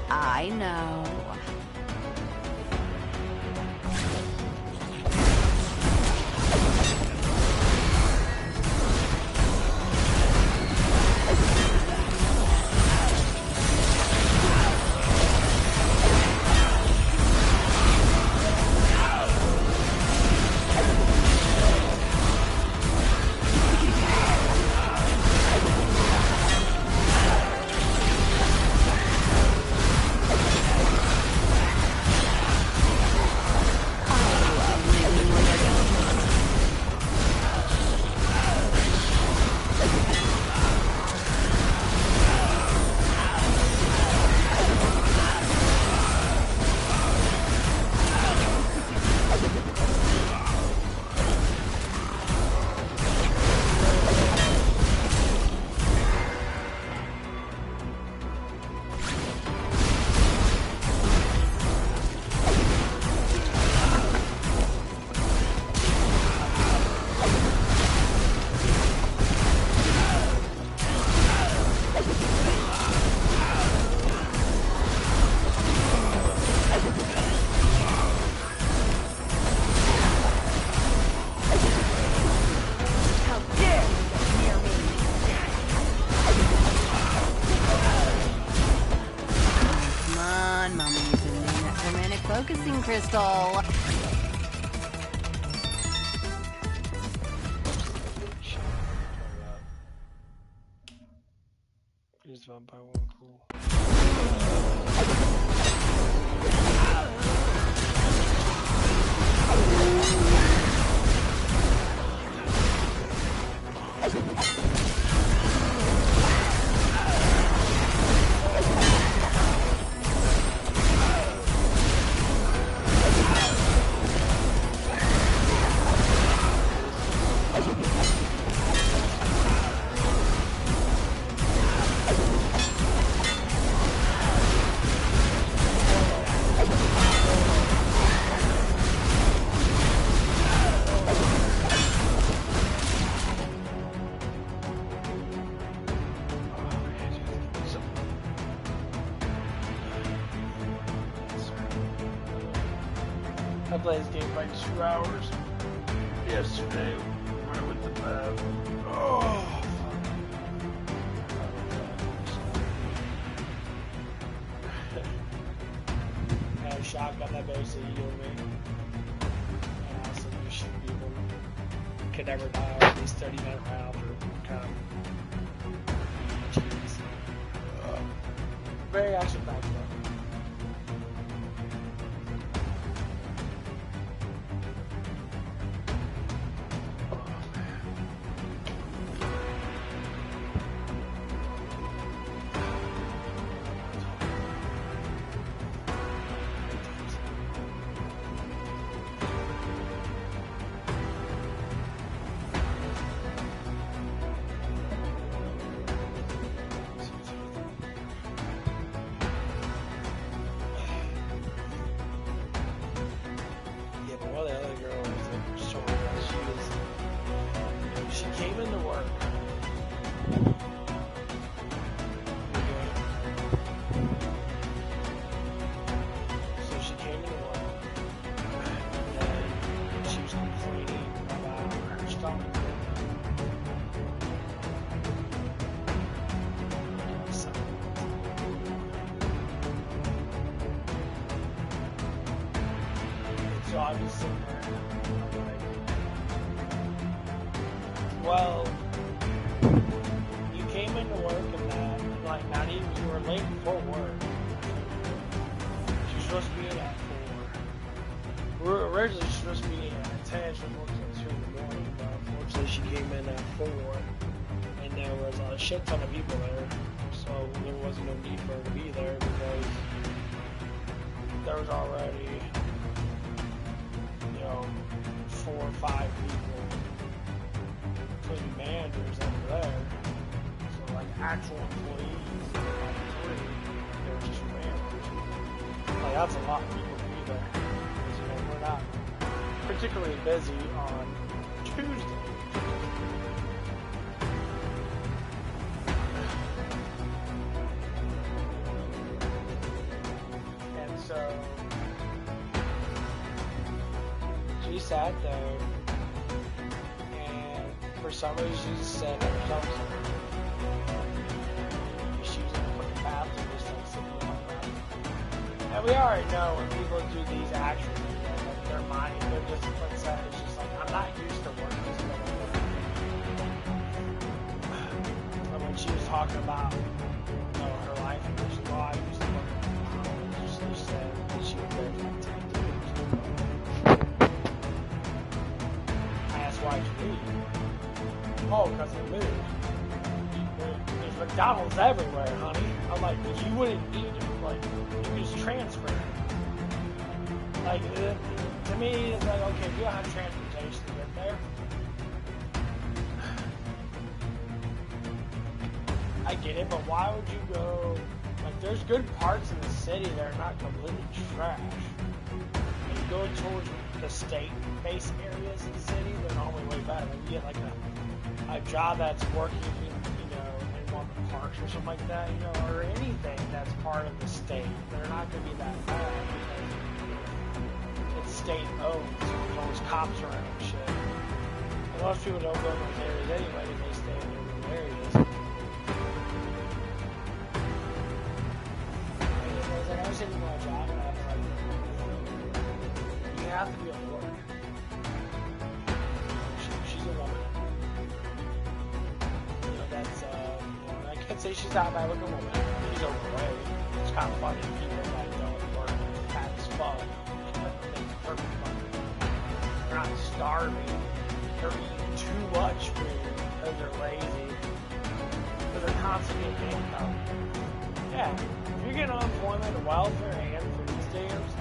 [SPEAKER 3] I know. Focusing crystal.
[SPEAKER 1] Here's one by one, cool. I played this game for like 2 hours yesterday when I went to bed. Oh, fuck. that basically healed me. And also you shoot people. Could never die, at least 30-minute round or kind of cheese. Very action packed though. So I was sitting there, well, you came into work and that, like, not even, you were late for work. She was supposed to be in at 4. We were originally supposed to be in at 10, she worked at 2 in the morning, but unfortunately she came in at 4, and there was a shit ton of people there, so there wasn't no need for her to be there, because there was already 4 or 5 people, including managers over there. So like actual employees, like 3, there was 2 managers. Like that's a lot of people to be there. Because we're not particularly busy on Tuesday. And so she sat there, and for some reason she just said something. She was in the fucking bathroom, just like sitting in the bathroom. And we already know when people do these actions, like their mind, their discipline set is just like, I'm not used to working this way. And when she was talking about, her life, and she's like, oh, I used to work from home, she said that she was there for like 10 years. Why'd you leave? Oh, because they moved. There's McDonald's everywhere, honey. I'm like, you wouldn't need it. Like, you could just transfer. Like, to me, it's like, okay, if you don't have transportation to get there, I get it, but why would you go? Like, there's good parts in the city that are not completely trash. And you go towards the state-based areas of the city, they're normally way better. When you get like a job that's working, in one of the parks or something like that, or anything that's part of the state, they're not going to be that bad because it's state-owned, so there's always cops around and shit. And most people don't go in those areas anyway, they stay in those areas. And I was sitting in my job, and I was like, you have to be able to work. She's a woman. That's, I can't say she's not a bad looking woman. She's overweight. It's kind of funny. People that don't work fat as fuck. It's perfect fun. They're not starving. They're eating too much food because they're lazy. Because they're constantly getting income. Yeah. If you're getting unemployment, welfare, and food stamps,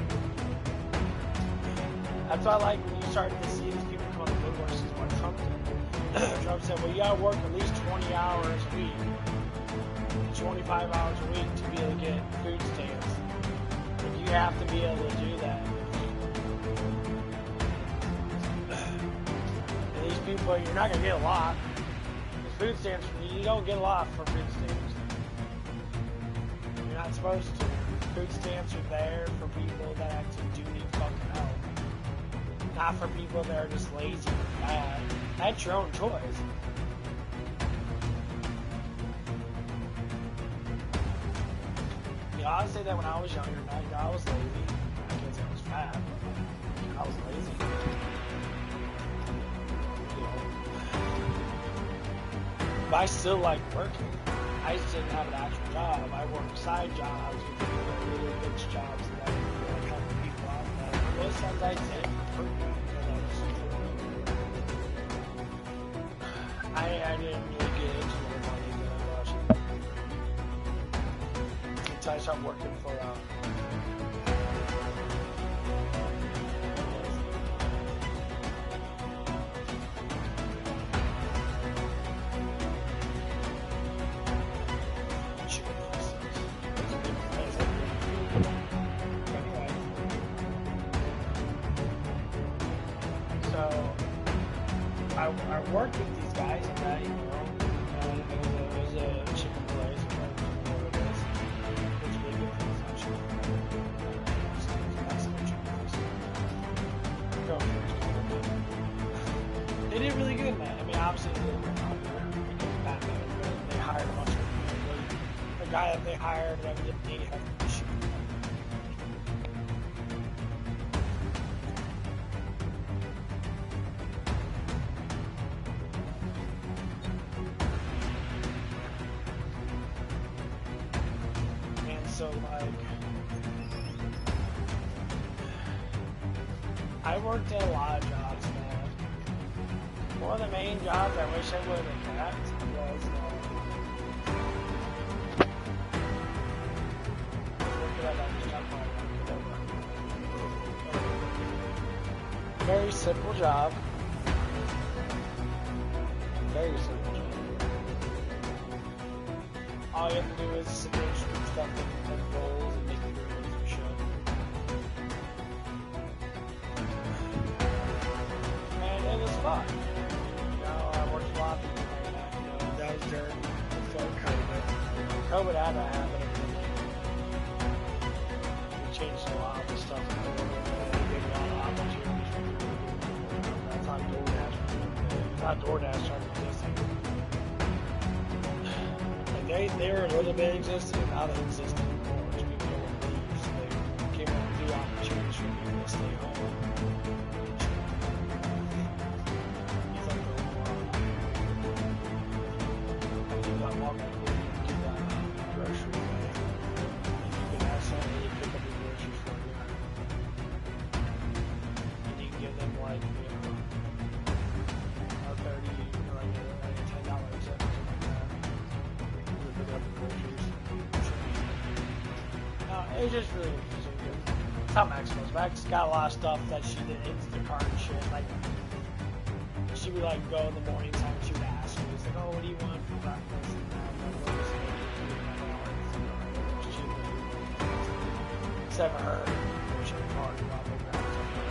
[SPEAKER 1] that's why I like when you start to see these people come on the food versus what Trump did. Trump said, well, you gotta work at least 20 hours a week, 25 hours a week to be able to get food stamps. Like, you have to be able to do that. And these people, you're not gonna get a lot. The food stamps, you don't get a lot for food stamps. You're not supposed to. Food stamps are there for people that actually do need fucking help. Not for people that are just lazy and bad. That's your own choice. I would say that when I was younger, I was lazy. I can't say I was fat. that. I was lazy. You know. But I still like working. I just didn't have an actual job. I worked side jobs, little bitch jobs, and I like helping people out. And most times I did for free. I didn't really get into the money that much until I started working for I worked with these guys and that, you know, it was a chicken place, whatever it is. It's really good for the chicken. It's a nice little chicken place. They did really good, man. I mean, obviously they were popular. They hired a bunch of people. The guy that they hired, they had an issue. So, like, I worked at a lot of jobs, man. One of the main jobs I wish I would have kept was working at this job. Very simple job. Very simple job. All you have to do is sit there and scoop stuff in bowls and make it really for shit. And it was fun. You know, I worked a lot of people like that. You know, that was during before COVID. COVID had to happen. We changed a lot of the stuff in the world. We gave a lot of opportunities for people to do. That's how DoorDash was. It's not DoorDash started existing. They were a little bit existing, now they exist anymore. People don't leave, so they came up with new opportunities for people to stay home. He's like, you got walking and do that grocery thing. You can have somebody pick up your groceries for you. And you can give them like, you know, a $30, like a $10 tip. It's just really interesting. That's how Max goes. Max got a lot of stuff that she did Instacart and shit. Like, she would like go in the morning time. She would ask me, like, "Oh, what do you want for breakfast?" And except for her, she would hard probably grab something.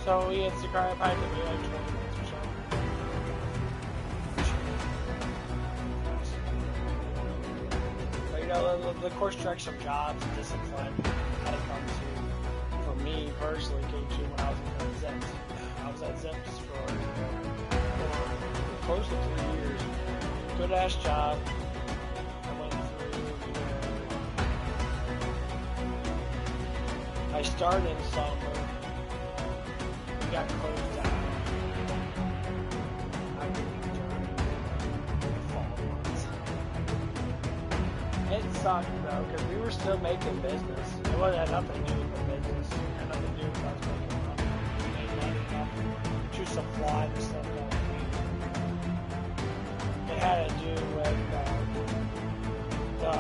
[SPEAKER 1] So we Instacart probably took me like 20 minutes or so. The course direction of jobs and discipline had to come to, for me personally, came to when I was at Zips. I was at Zips for close to 3 years. Good ass job. I went through, I started in summer. We got closed down. I really enjoyed the fall months. It sucked though, because we were still making business. It had nothing to do with the business. It had nothing to do with us making money. We made money enough to supply the stuff that we needed. It had to do with the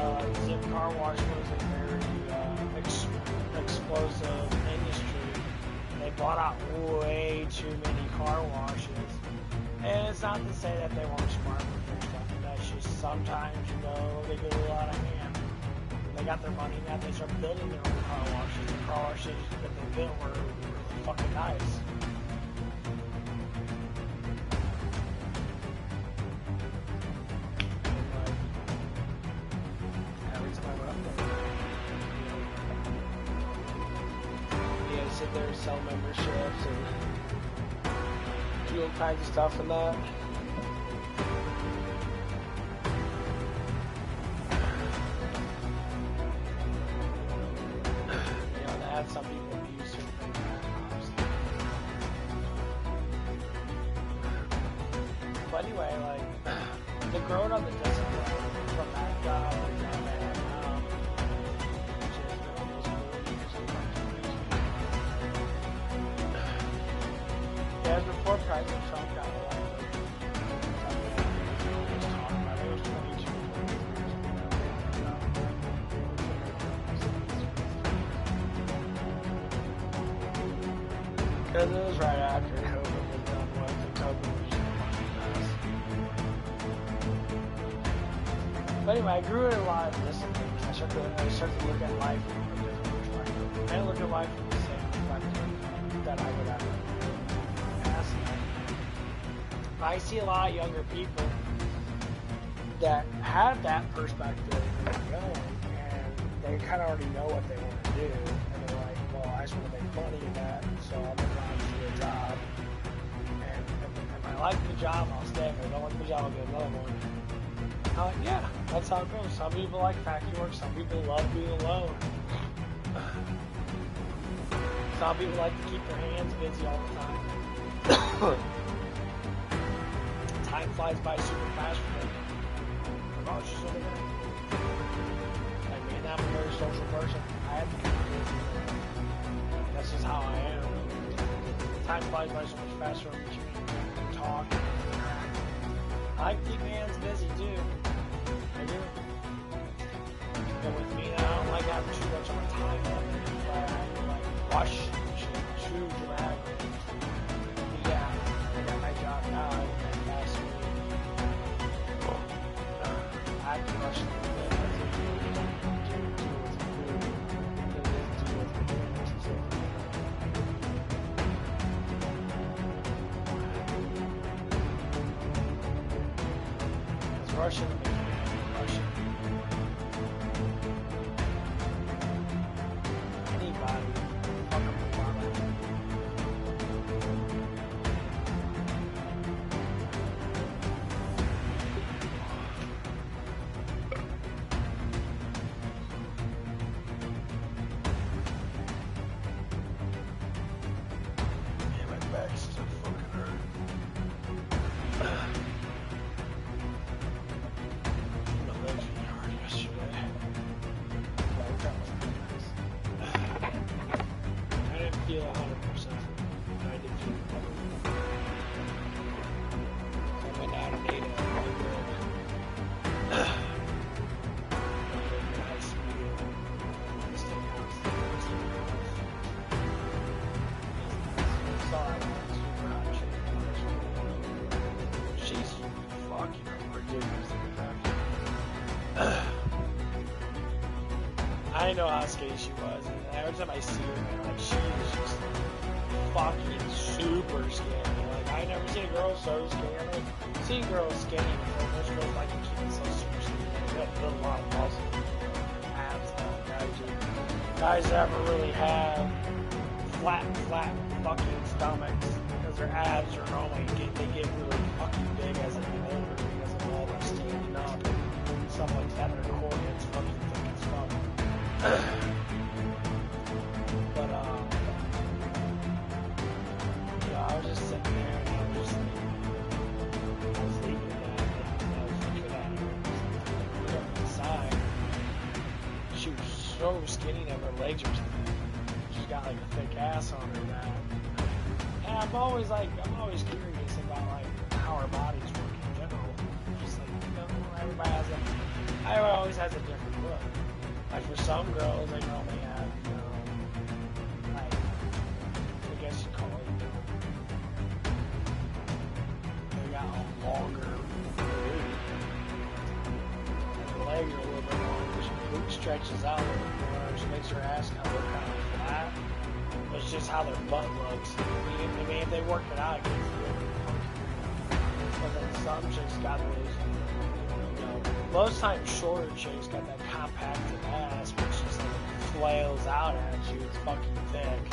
[SPEAKER 1] Zip car wash was a very explosive industry. They bought out way too many car washes. And it's not to say that they weren't smart with their stuff. That's just sometimes, you know, they get a lot of hand. They got their money now, they start building their own car washes. The car washes that they built were really fucking nice. And like, every time I went up there, you had to sit there and sell memberships and do all kinds of stuff in that. You know, they had some the growth on the discipline from that job to the job I have now, which has been almost 4 years of yeah, as before President Trump got elected, was talking about it was 22 years ago. Because it was right after COVID was done with, and COVID was just a fucking mess. But anyway, I grew in a lot of discipline. I started to look at life from a different perspective. I didn't look at life from the same perspective that I would have past life. I see a lot of younger people that have that perspective when they're young, and they kind of already know what they want to do, and they're like, well, I just want to make money in that, so I'm going to do a job, and if I like the job, I'll stay. If I don't like the job, I'll get another one. I'm like, yeah, that's how it goes. Some people like factory work, some people love being alone. Some people like to keep their hands busy all the time. Time flies by super fast for me. Oh, it's just over there. Like me, and I'm a very social person. I have to keep busy. That's just how I am. Time flies by so much faster when we can talk and interact. I like to keep my hands busy too. I do. But with me, I don't like having too much on my time on it. I have to like rush shit too dramatically. Yeah, I got my job now. I can fast food. I have to rush a little bit. That's it. Do what's food. Do what's food. It's rushing to make it. Rushing. Anybody. Fuck up the product. Yeah, my back's still fucking hurt. My legs really hurt yesterday. That was nice. I didn't feel 100%. I did feel better. I went out and ate a really good nice meal at the steakhouse. Saw I wanted super hot chicken. She's fucking ridiculously attractive. I didn't know how skinny she was, and every time I see her, man, like, she is just fucking super skinny. Like, I never seen a girl so skinny. I've never seen girls skinny before. Most girls like to keep it so super skinny. They have to build a lot of muscle, abs, guys never really have flat fucking stomachs, because their abs are normally, they get really fucking big as they get older, because of all their standing up and stuff like that. Their core gets fucking thick as fuck. But, I was just sitting there, and I was just like, I was leaving that, and I was looking at her, and I was inside. She was so skinny that her legs were thin. She's got like a thick ass on her now. And I'm always curious about like how our bodies work in general. Just like, everybody always has a different look. Like for some girls, they normally have, like, I guess you call it, they got a longer glute. And her legs are a little bit longer. Her glute stretches out a little bit more, which makes her ass kind of look kind of flat. But it's just how their butt looks. I mean, if they work it out, it gets really funky. But then some chicks got those, most times shorter chicks got that compacted ass, which just like flails out at you. It's fucking thick.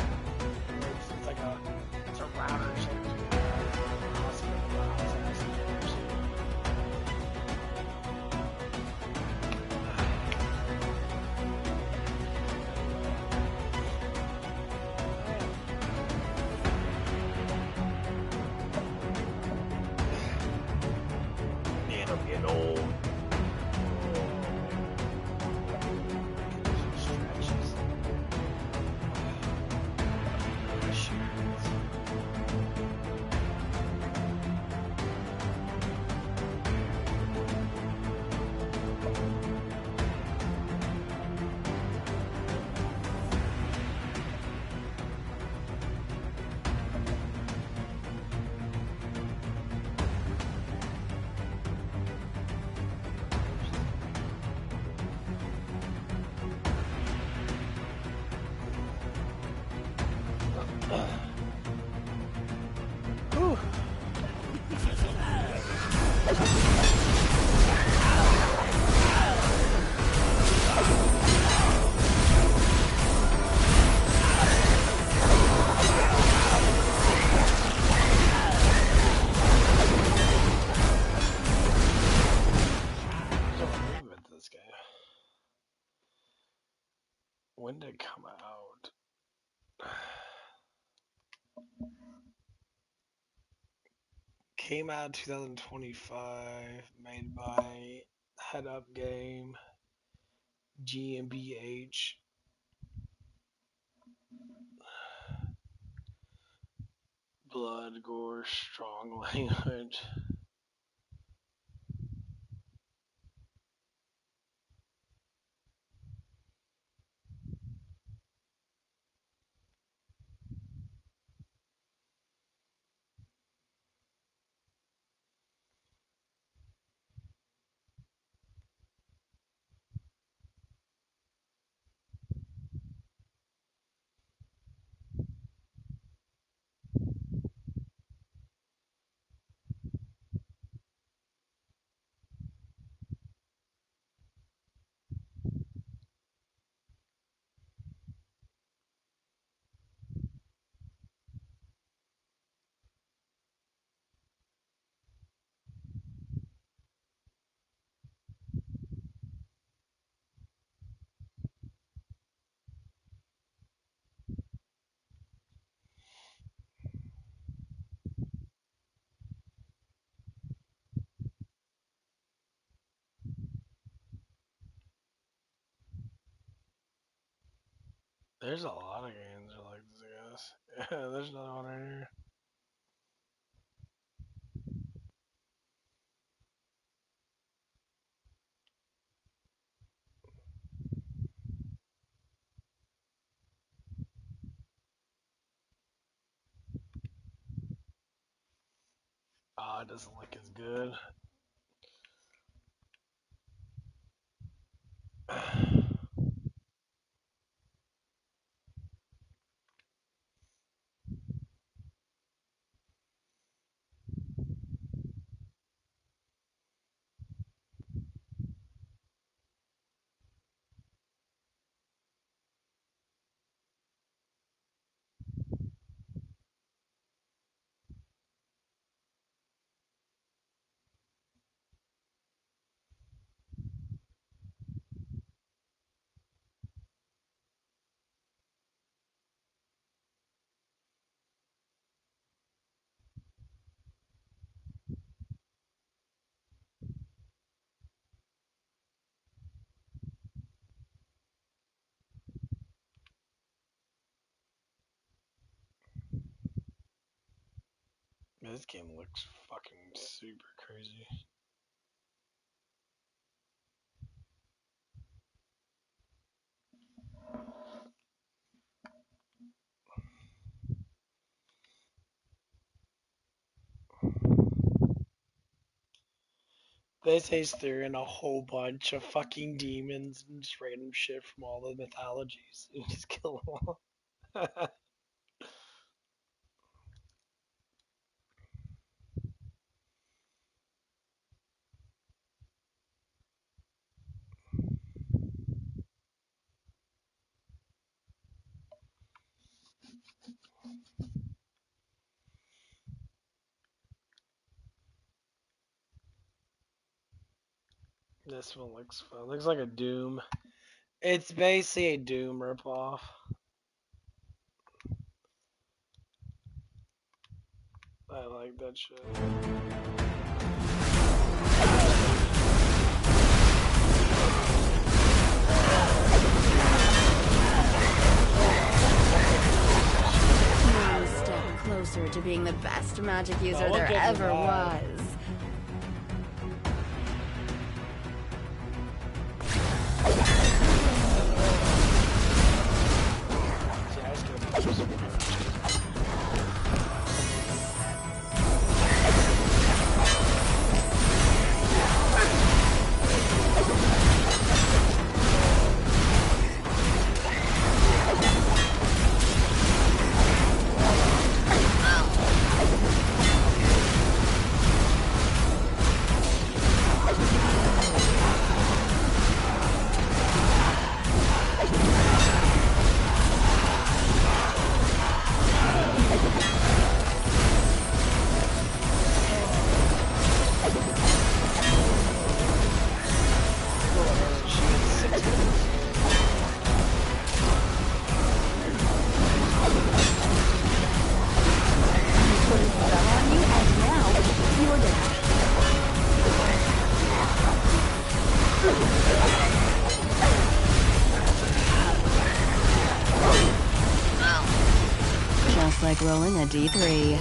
[SPEAKER 1] It's like it's a router shape. Man, I'm getting old. When did it come out? Came out in 2025, made by Head Up Game, GmbH. Blood, gore, strong language. There's a lot of games that are like this, I guess. Yeah, there's another one right here. Ah, it doesn't look as good. This game looks fucking super crazy. They say they're in a whole bunch of fucking demons and just random shit from all the mythologies. You just kill them all. This one looks fun. Looks like a Doom. It's basically a Doom ripoff. I like that shit.
[SPEAKER 3] One step closer to being the best magic user there ever was. rolling a D3.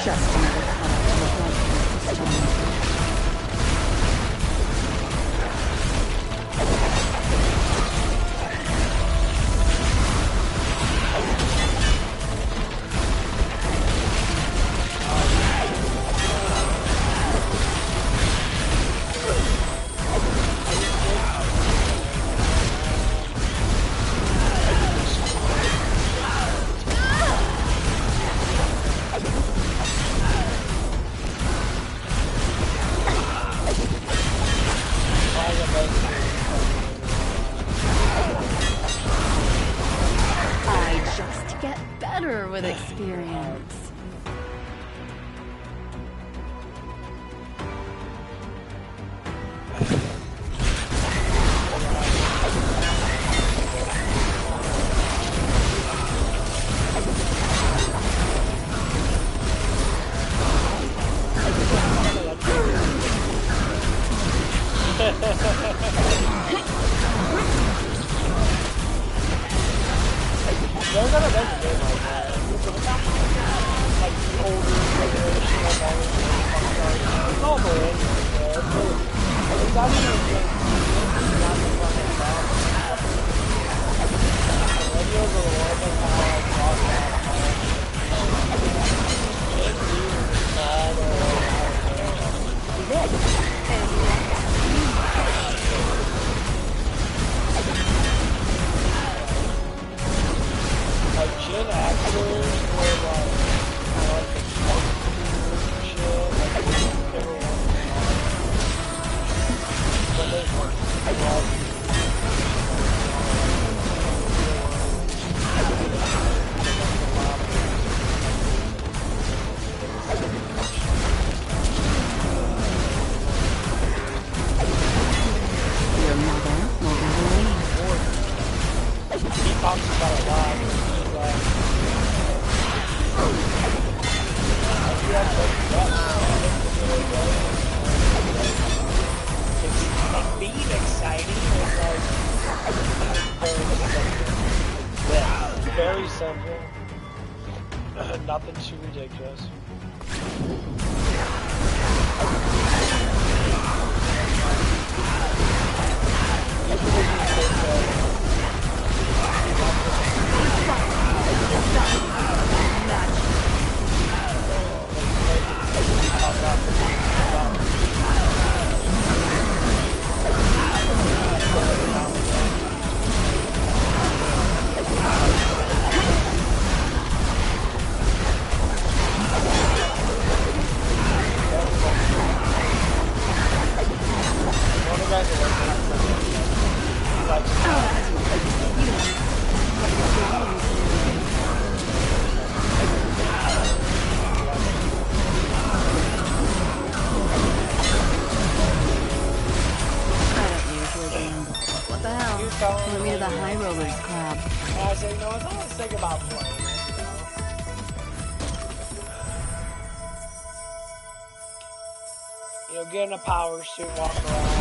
[SPEAKER 3] Just another product of the blood system. I just get better with experience.
[SPEAKER 1] They're gonna make a game like that. Like the older generation of all this stuff. It's all millennials, bro. It's not even good. It's not the fucking problem. Millennials are the ones that kind of like talk about Gen Z is all the like Gen Xers were like shit, like everyone but they weren't.
[SPEAKER 3] Your mother will be relieved.
[SPEAKER 1] He talks about a lot. He's like, it's being exciting is like very simple. Nothing too ridiculous.
[SPEAKER 3] Put me to the High Rollers Club.
[SPEAKER 1] And I say, no, let's think about playing it, you know? Get in a power suit, walk around.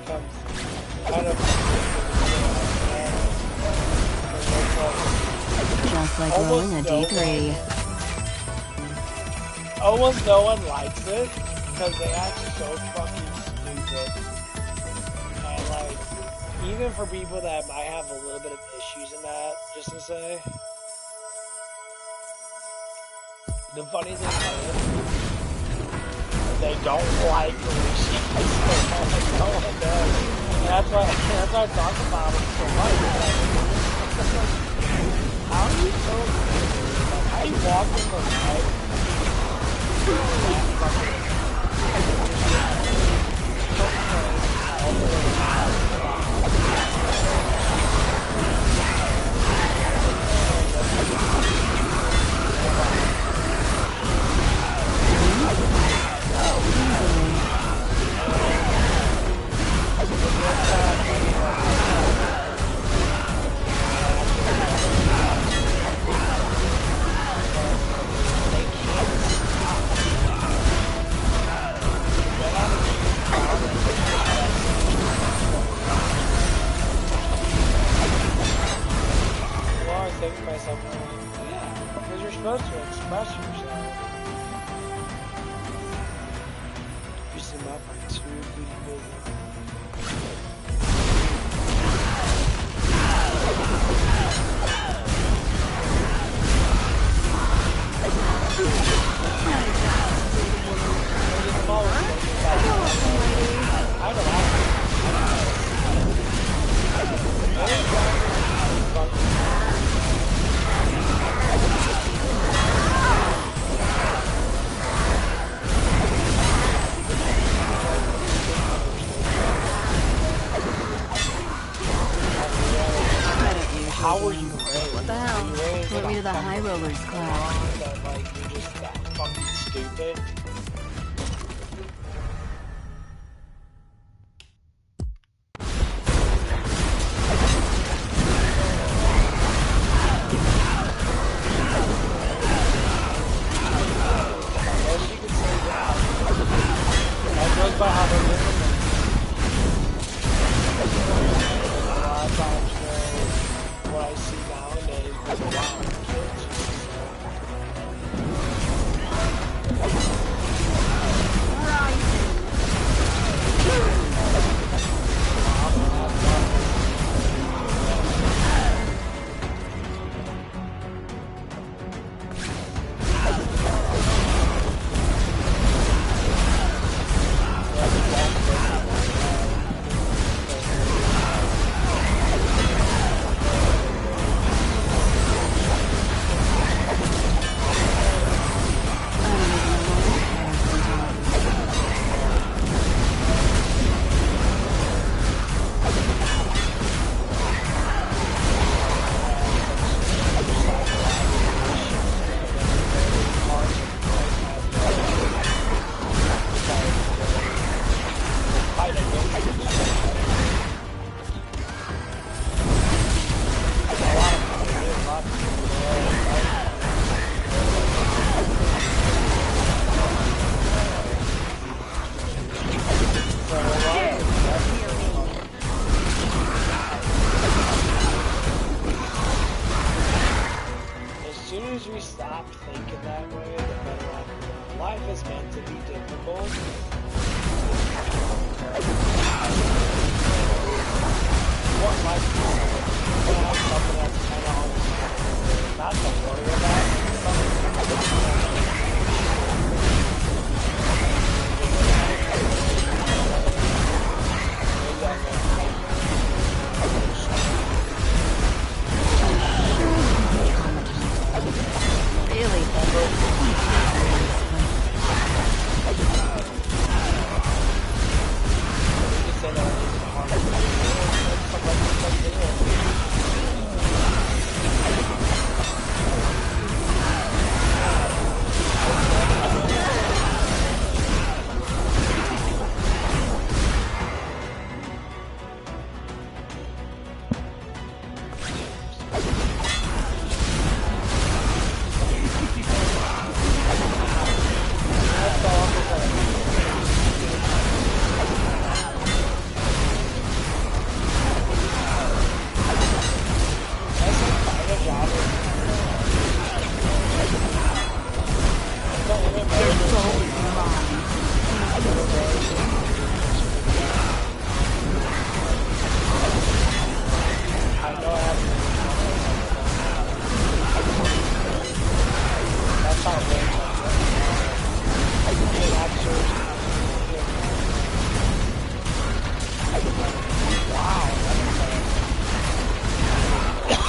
[SPEAKER 1] becomes kind of
[SPEAKER 3] Just like rolling a D3.
[SPEAKER 1] Almost no one likes it because they act so fucking stupid. And like, even for people that might have a little bit of issues in that, just to say, the funny thing is, they don't like the Rishi. No one does. And that's why I talk about it so much. How are you so good? Like, how you walk in the night? Because you're supposed to express yourself. You seem up like too good. How were you raised?
[SPEAKER 3] What the hell? Put me to the high rollers class.
[SPEAKER 1] That, like, you're just that fucking stupid.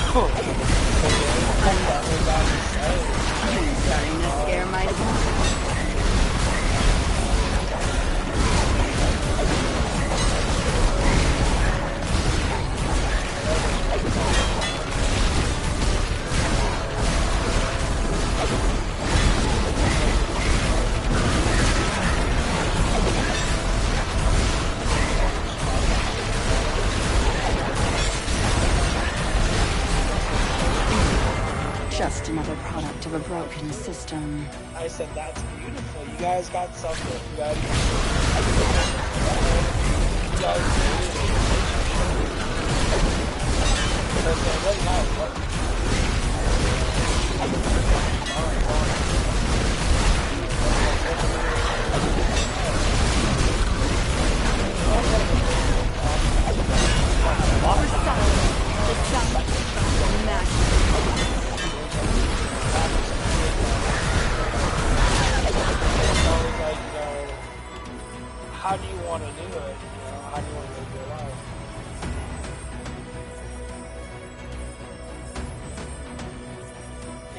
[SPEAKER 3] Starting to scare myself. Just another product of a broken system.
[SPEAKER 1] I said, that's beautiful. You guys got something. You guys how do you want to do it? You know, how do you want to live your life?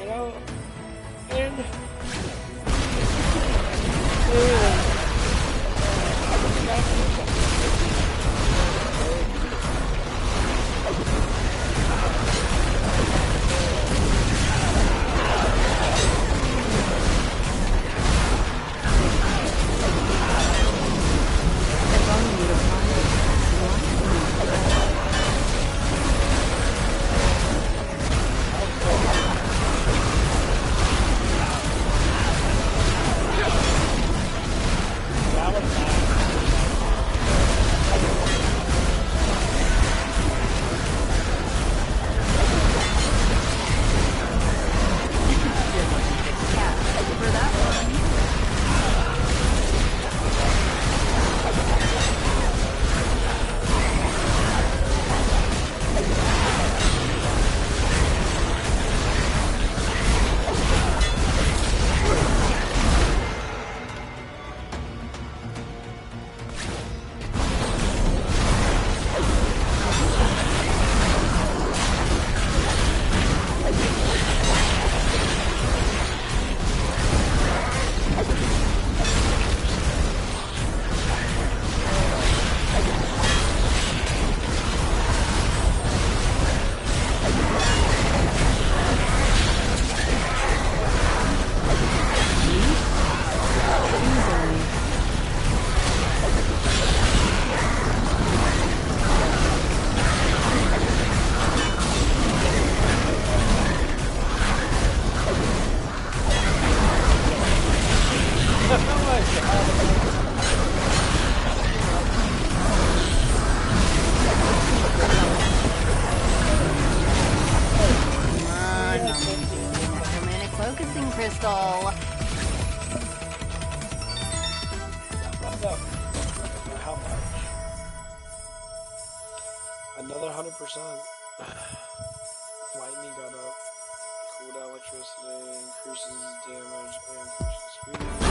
[SPEAKER 1] You know, and
[SPEAKER 3] crystal.
[SPEAKER 1] How much? Another 100%. Lightning got up. Cooldown electricity, increases damage, and increases speed.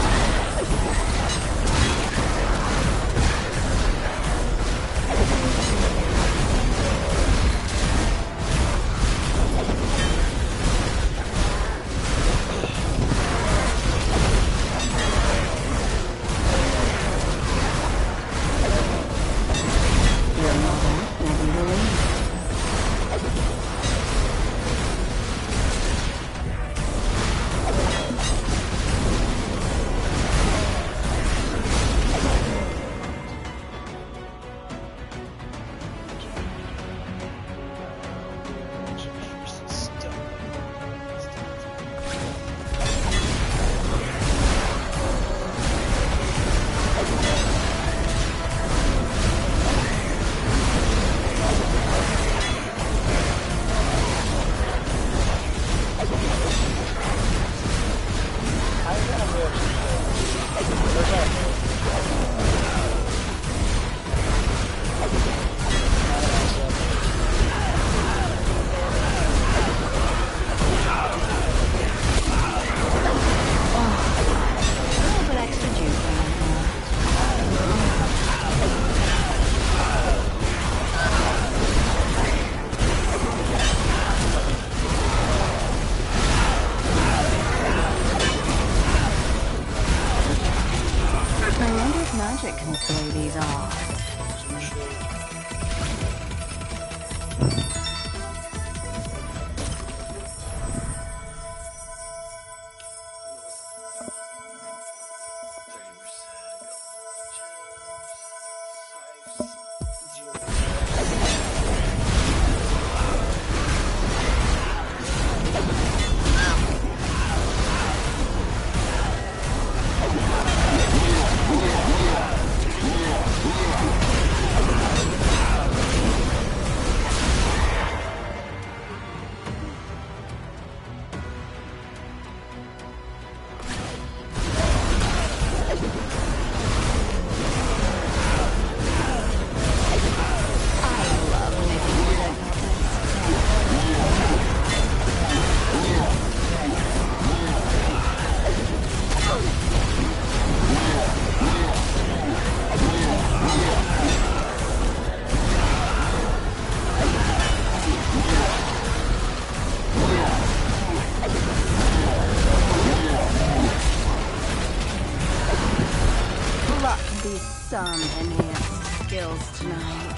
[SPEAKER 3] some enhanced skills tonight.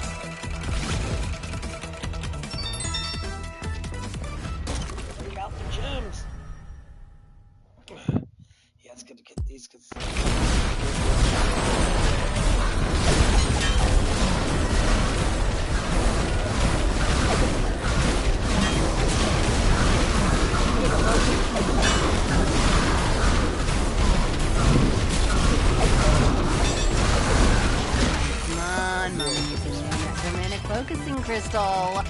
[SPEAKER 1] Break out the gems. Yeah, it's good to get these because.
[SPEAKER 3] Come on, Mom, using your necromantic focusing crystal.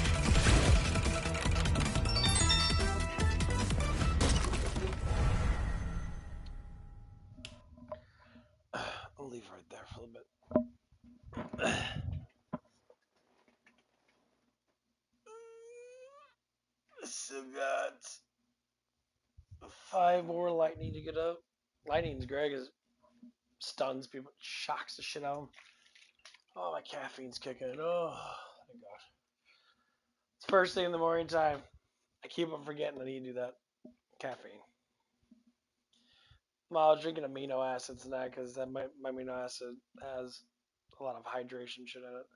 [SPEAKER 1] I'll leave right there for a little bit. So got 5 more lightning to get up. Lightning's great because stuns people, shocks the shit out of them. Oh, my caffeine's kicking in. Oh, thank God. It's first thing in the morning time. I keep on forgetting I need to do that. Caffeine. Well, I was drinking amino acids and that because that my amino acid has a lot of hydration shit in it.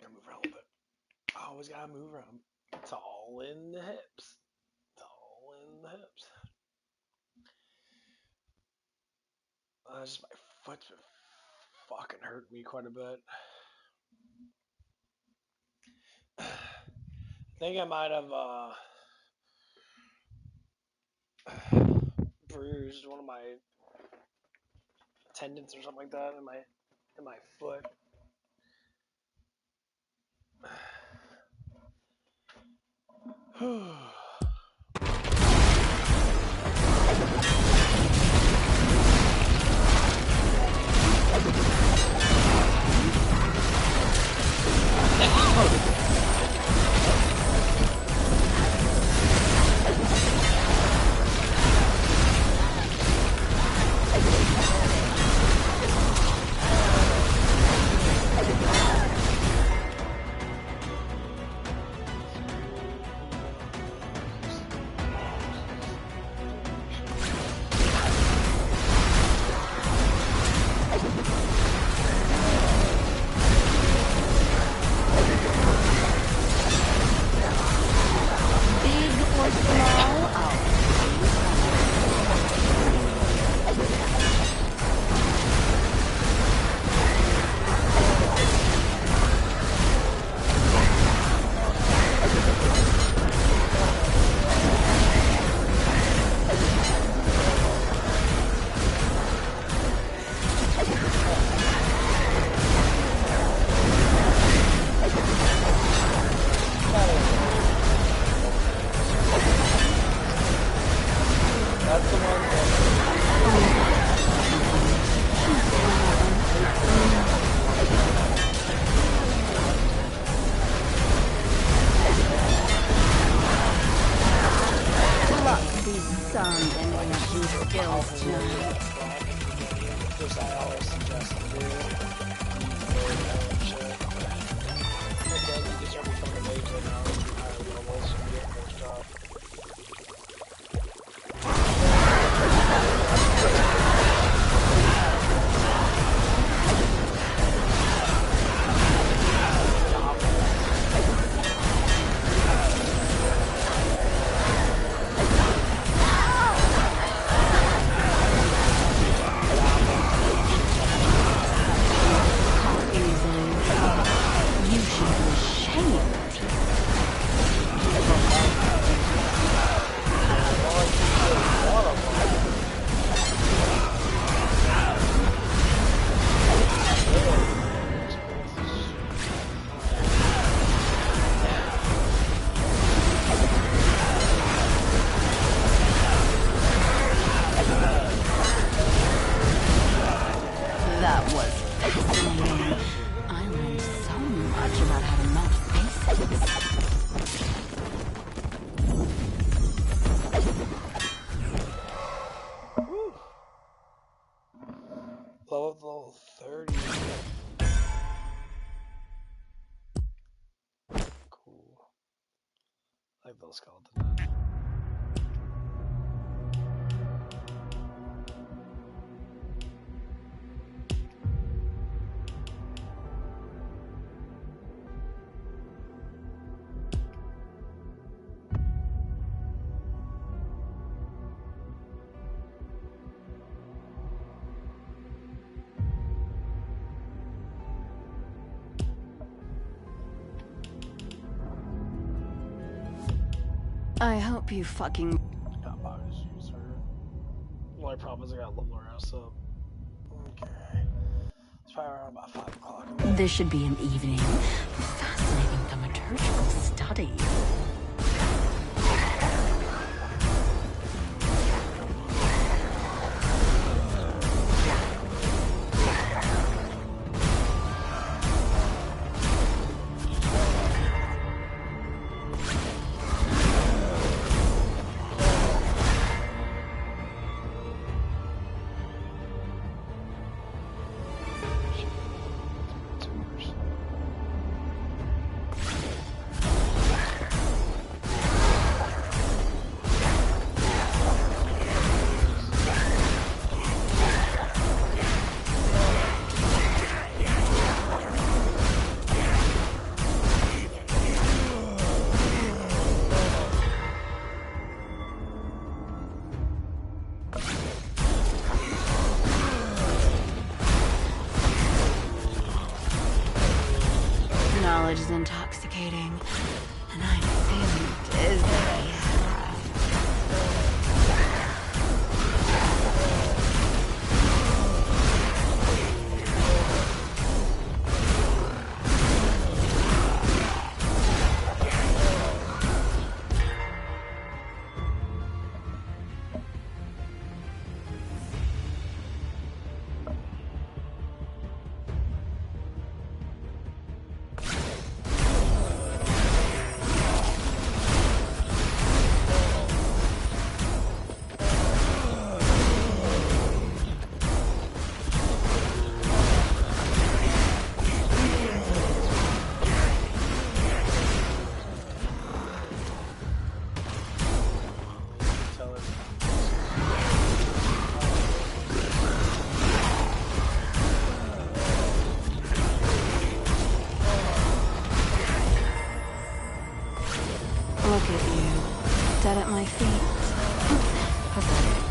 [SPEAKER 1] Gotta move around a little bit. I always gotta move around. It's all in the hips. It's all in the hips. Just my foot's been fucking hurting me quite a bit. I think I might have bruised one of my tendons or something like that in my foot. Level 30. Cool. I like those skeletons.
[SPEAKER 3] I hope you fucking...
[SPEAKER 1] Got bogus juice her. The only problem is I got level rest up. Okay. It's probably around about 5 o'clock.
[SPEAKER 3] This should be an evening. Fascinating thaumaturgical study. Knowledge is intoxicating, and I'm feeling dizzy. Look at you, dead at my feet. Pathetic.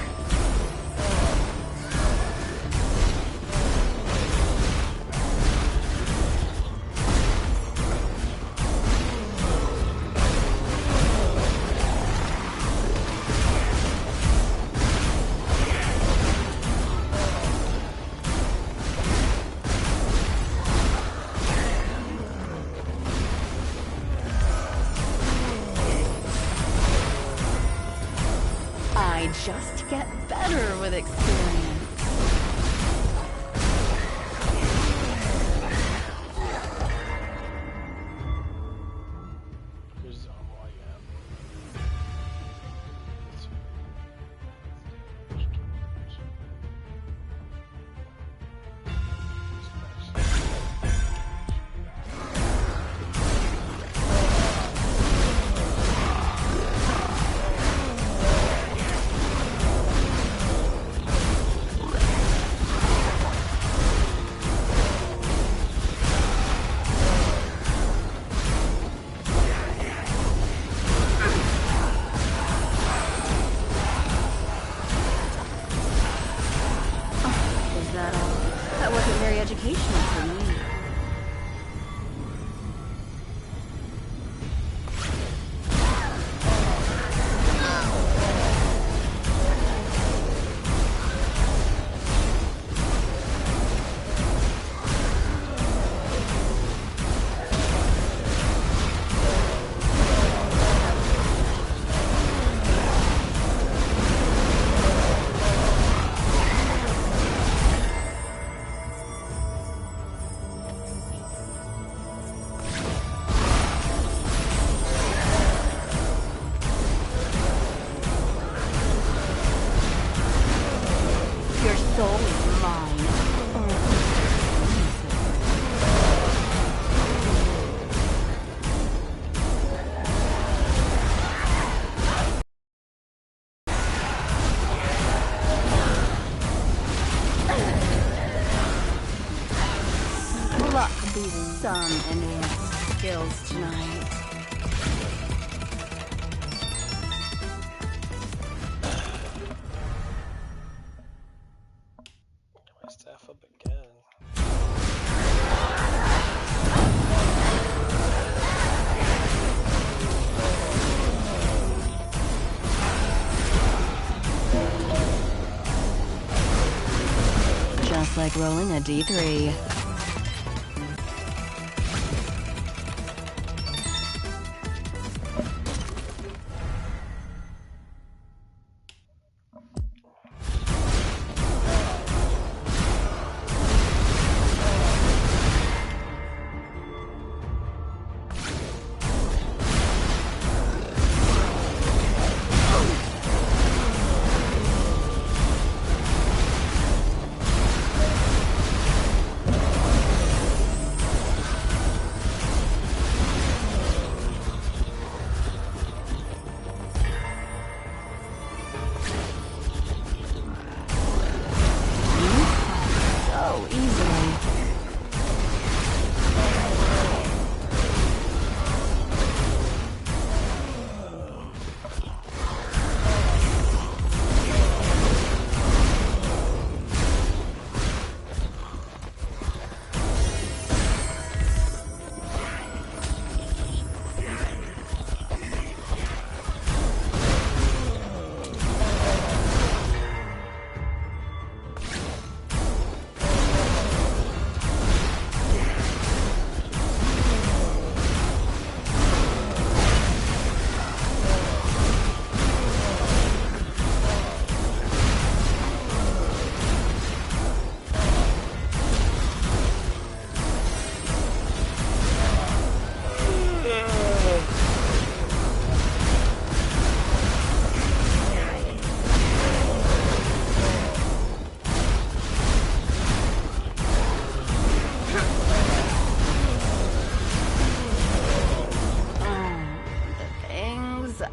[SPEAKER 3] I just get better with experience. That wasn't very educational for me. Your soul is mine. Luck be some enhanced skills tonight.
[SPEAKER 1] Staff up again.
[SPEAKER 3] just like rolling a D3.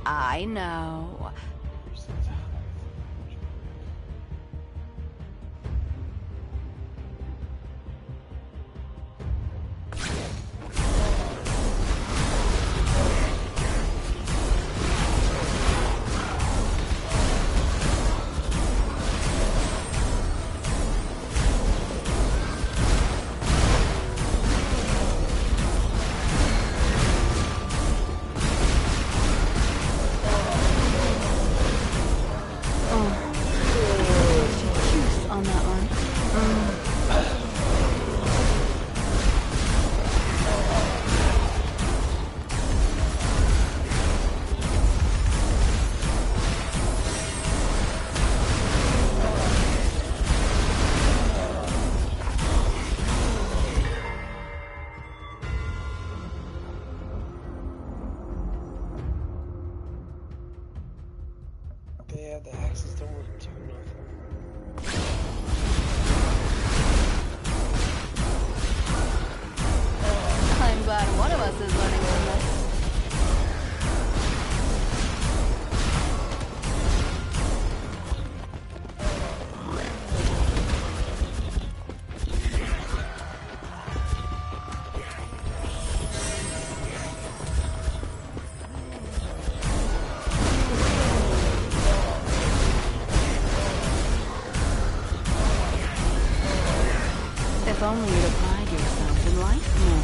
[SPEAKER 3] I know.
[SPEAKER 1] Yeah, the axes don't really do nothing.
[SPEAKER 3] I'm glad one of us is learning from this. If only you'd applied yourself in life more.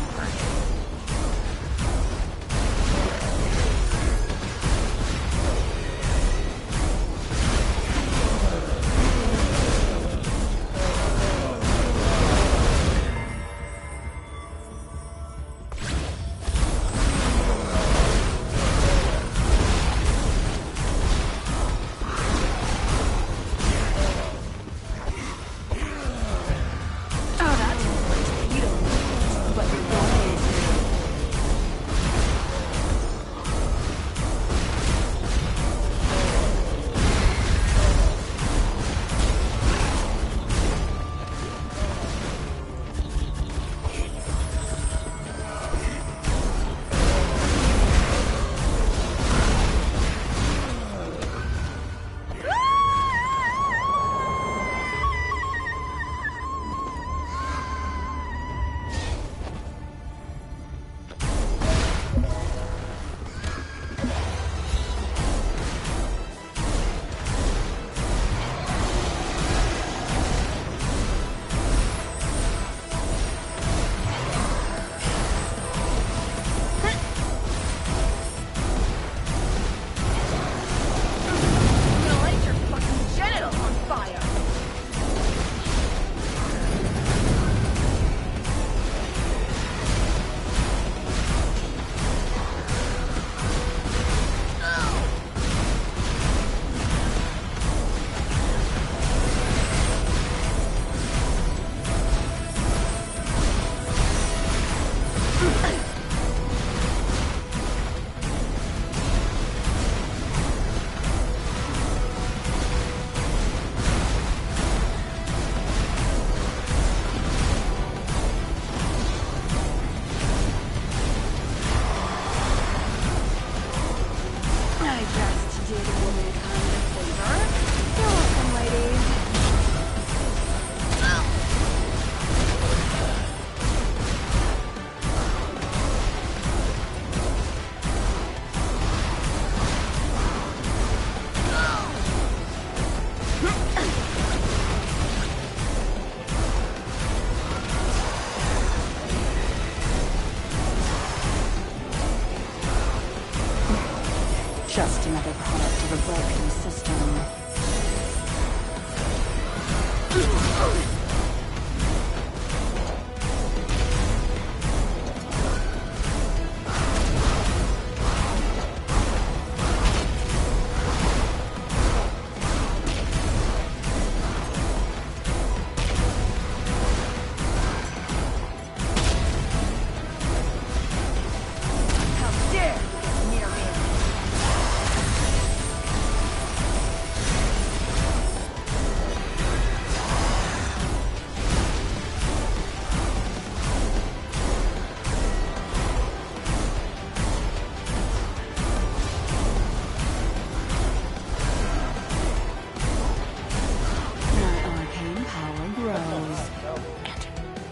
[SPEAKER 3] Oh, that's great. You don't know it, but you're going to.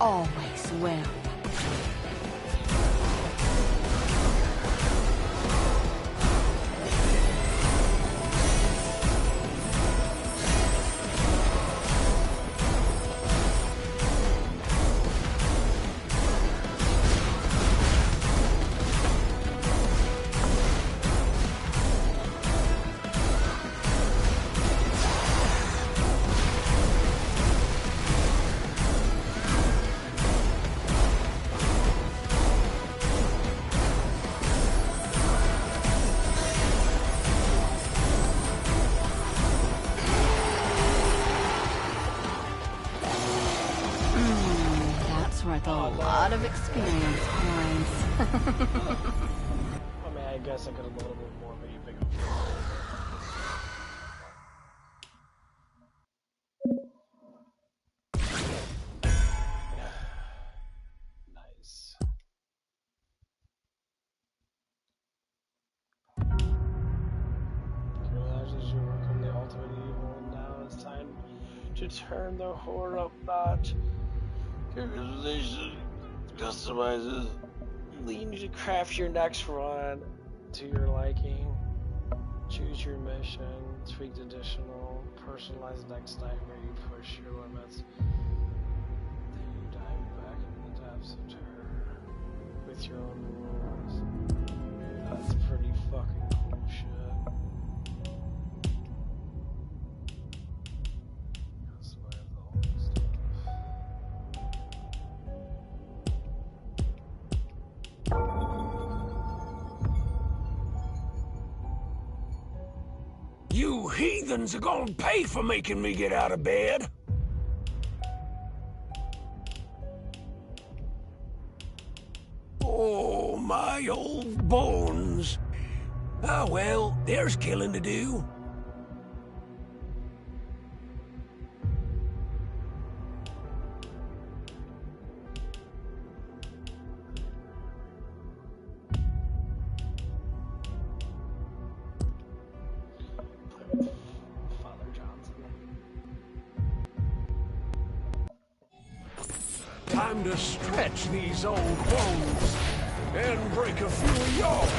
[SPEAKER 3] always will. Worth a lot of experience points.
[SPEAKER 1] I mean, I guess I could have loaded a little more, but you pick up. Nice. Realizes you work on the ultimate evil, and now it's time to turn the horde up notch. Customizes, leading you to craft your next run to your liking. Choose your mission, tweaked additional, personalized next nightmare, you push your limits. Then you dive back into the depths of terror with your own rules. That's pretty fucking cool shit. Customize all this stuff.
[SPEAKER 4] You heathens are gonna pay for making me get out of bed. Oh, my old bones. Ah, well, there's killing to do. Time to stretch these old bones and break a few of yours.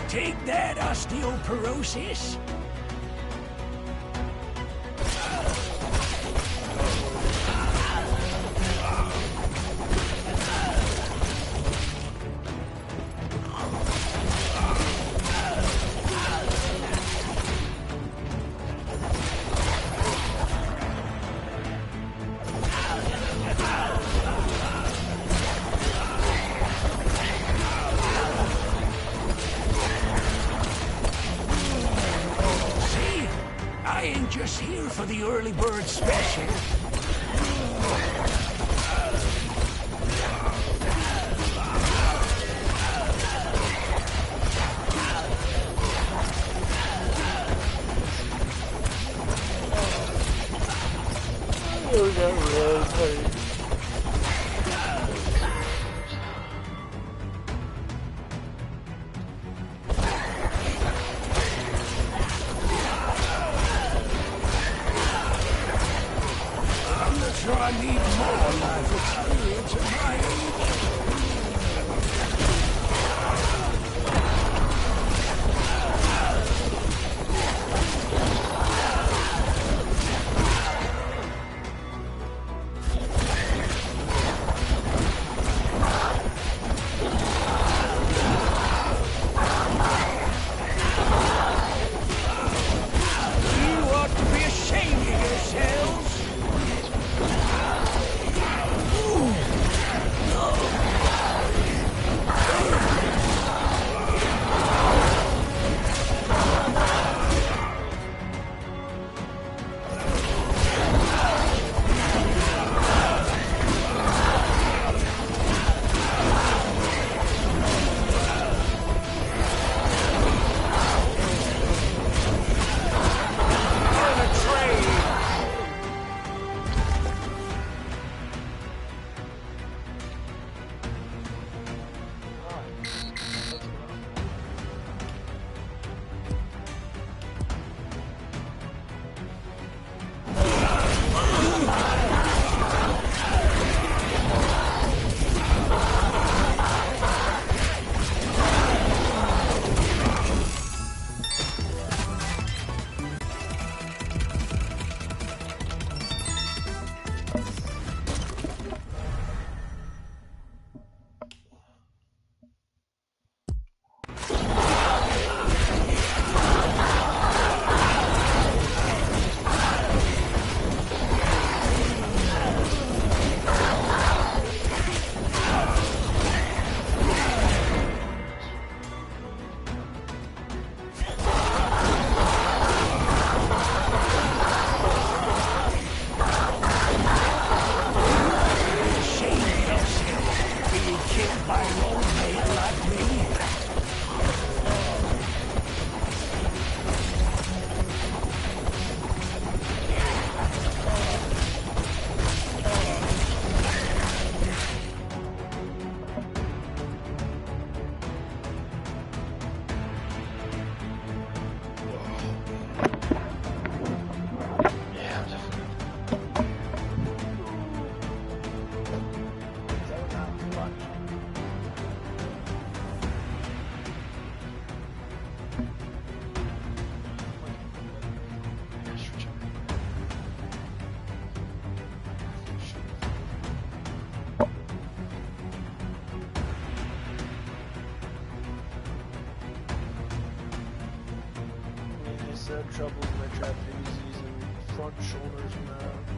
[SPEAKER 4] Take that, osteoporosis. Just here for the early bird special.
[SPEAKER 1] Oh, that really hurt.
[SPEAKER 4] sure I need more life experience at my age.
[SPEAKER 1] Trouble with my trapezies and front shoulders now.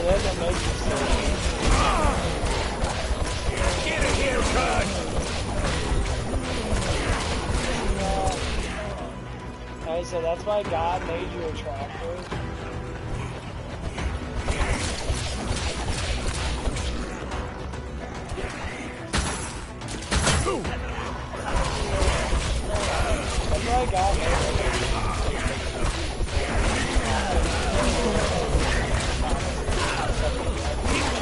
[SPEAKER 1] that's what makes it so
[SPEAKER 4] Get a haircut!
[SPEAKER 1] I said that's why God made you attractive. That's why God made you.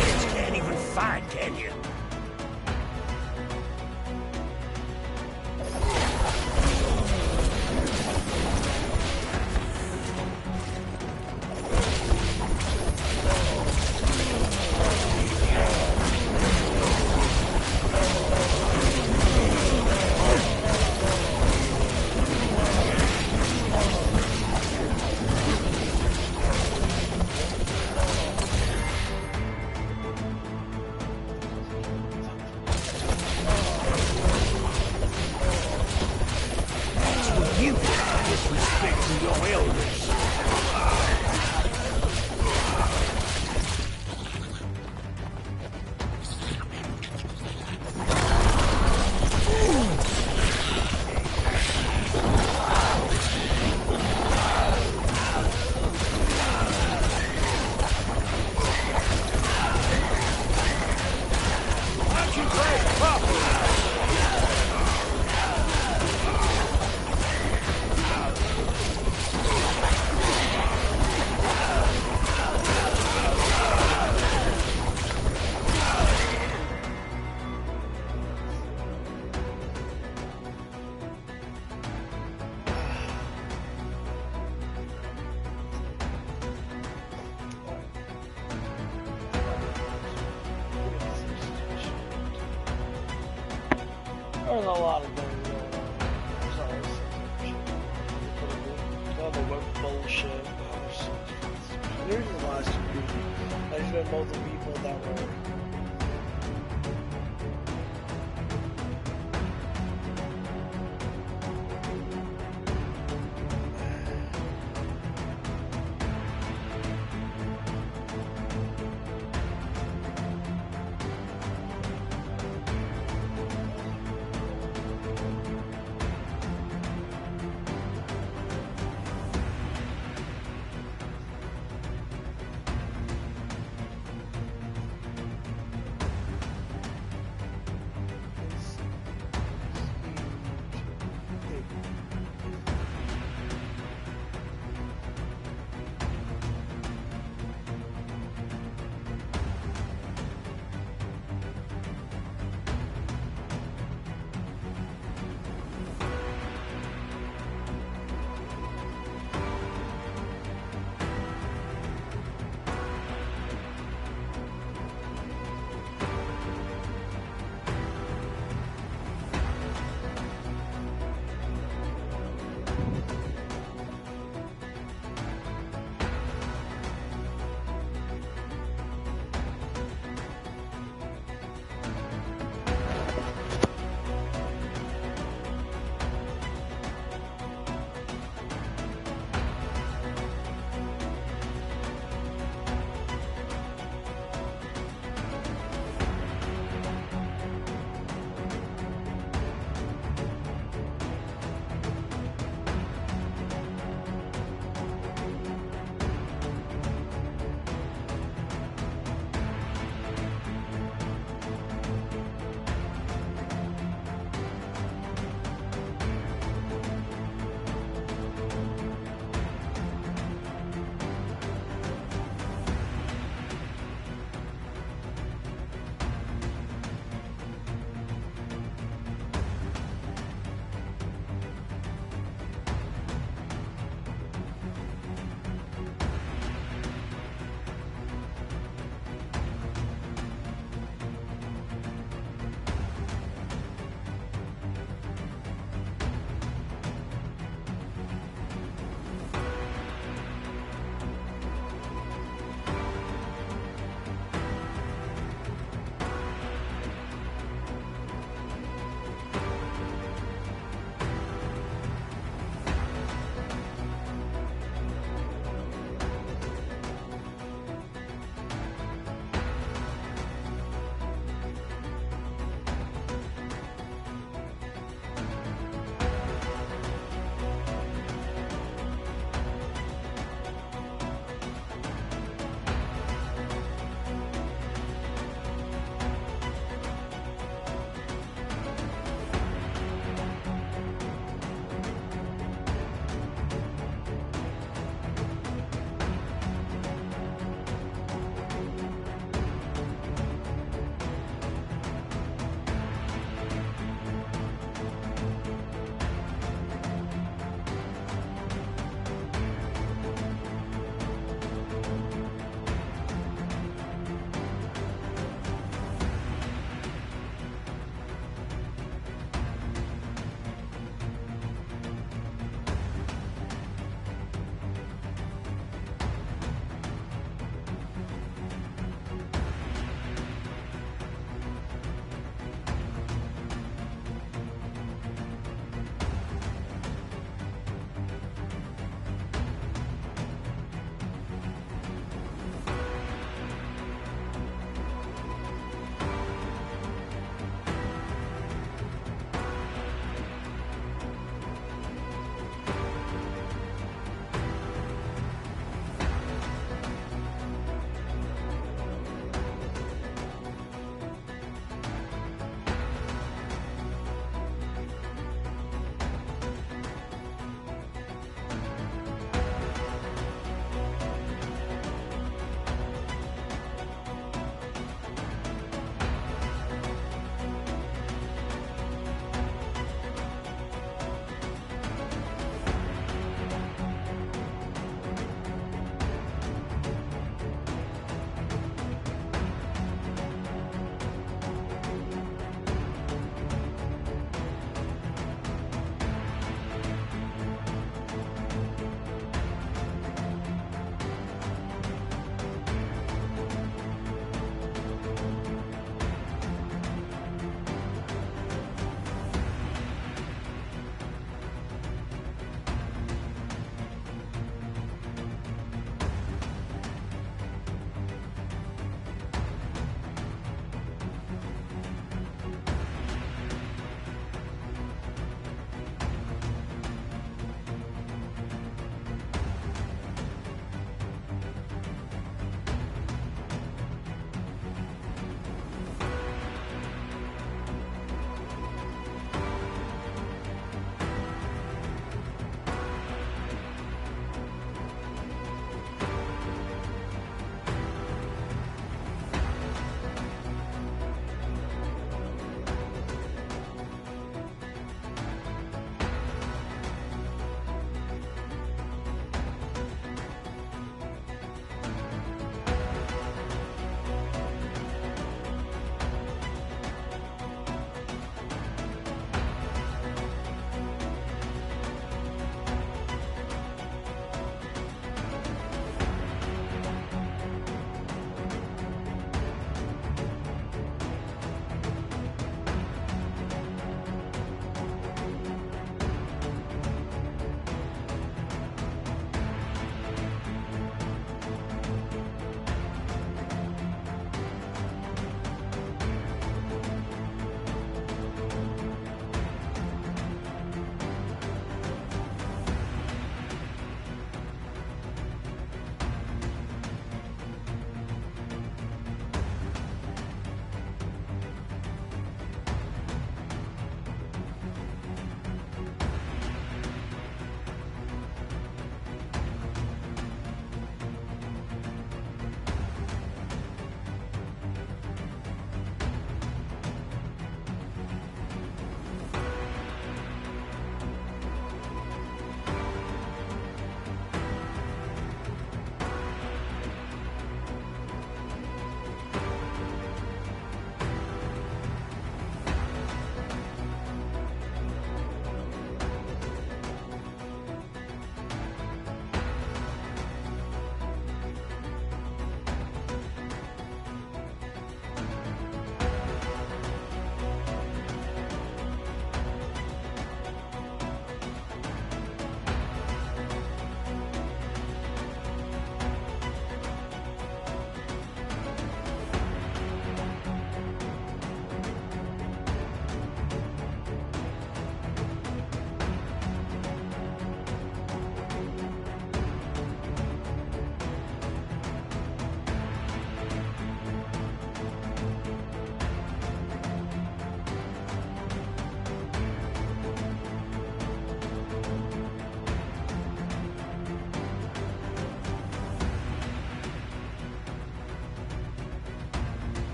[SPEAKER 4] You can't even fight, can you? You disrespecting your elders. Watch you break properly.
[SPEAKER 1] There's a lot of things going on. Sorry. All the web bullshit. There's the last 2 years. There's been multiple people that were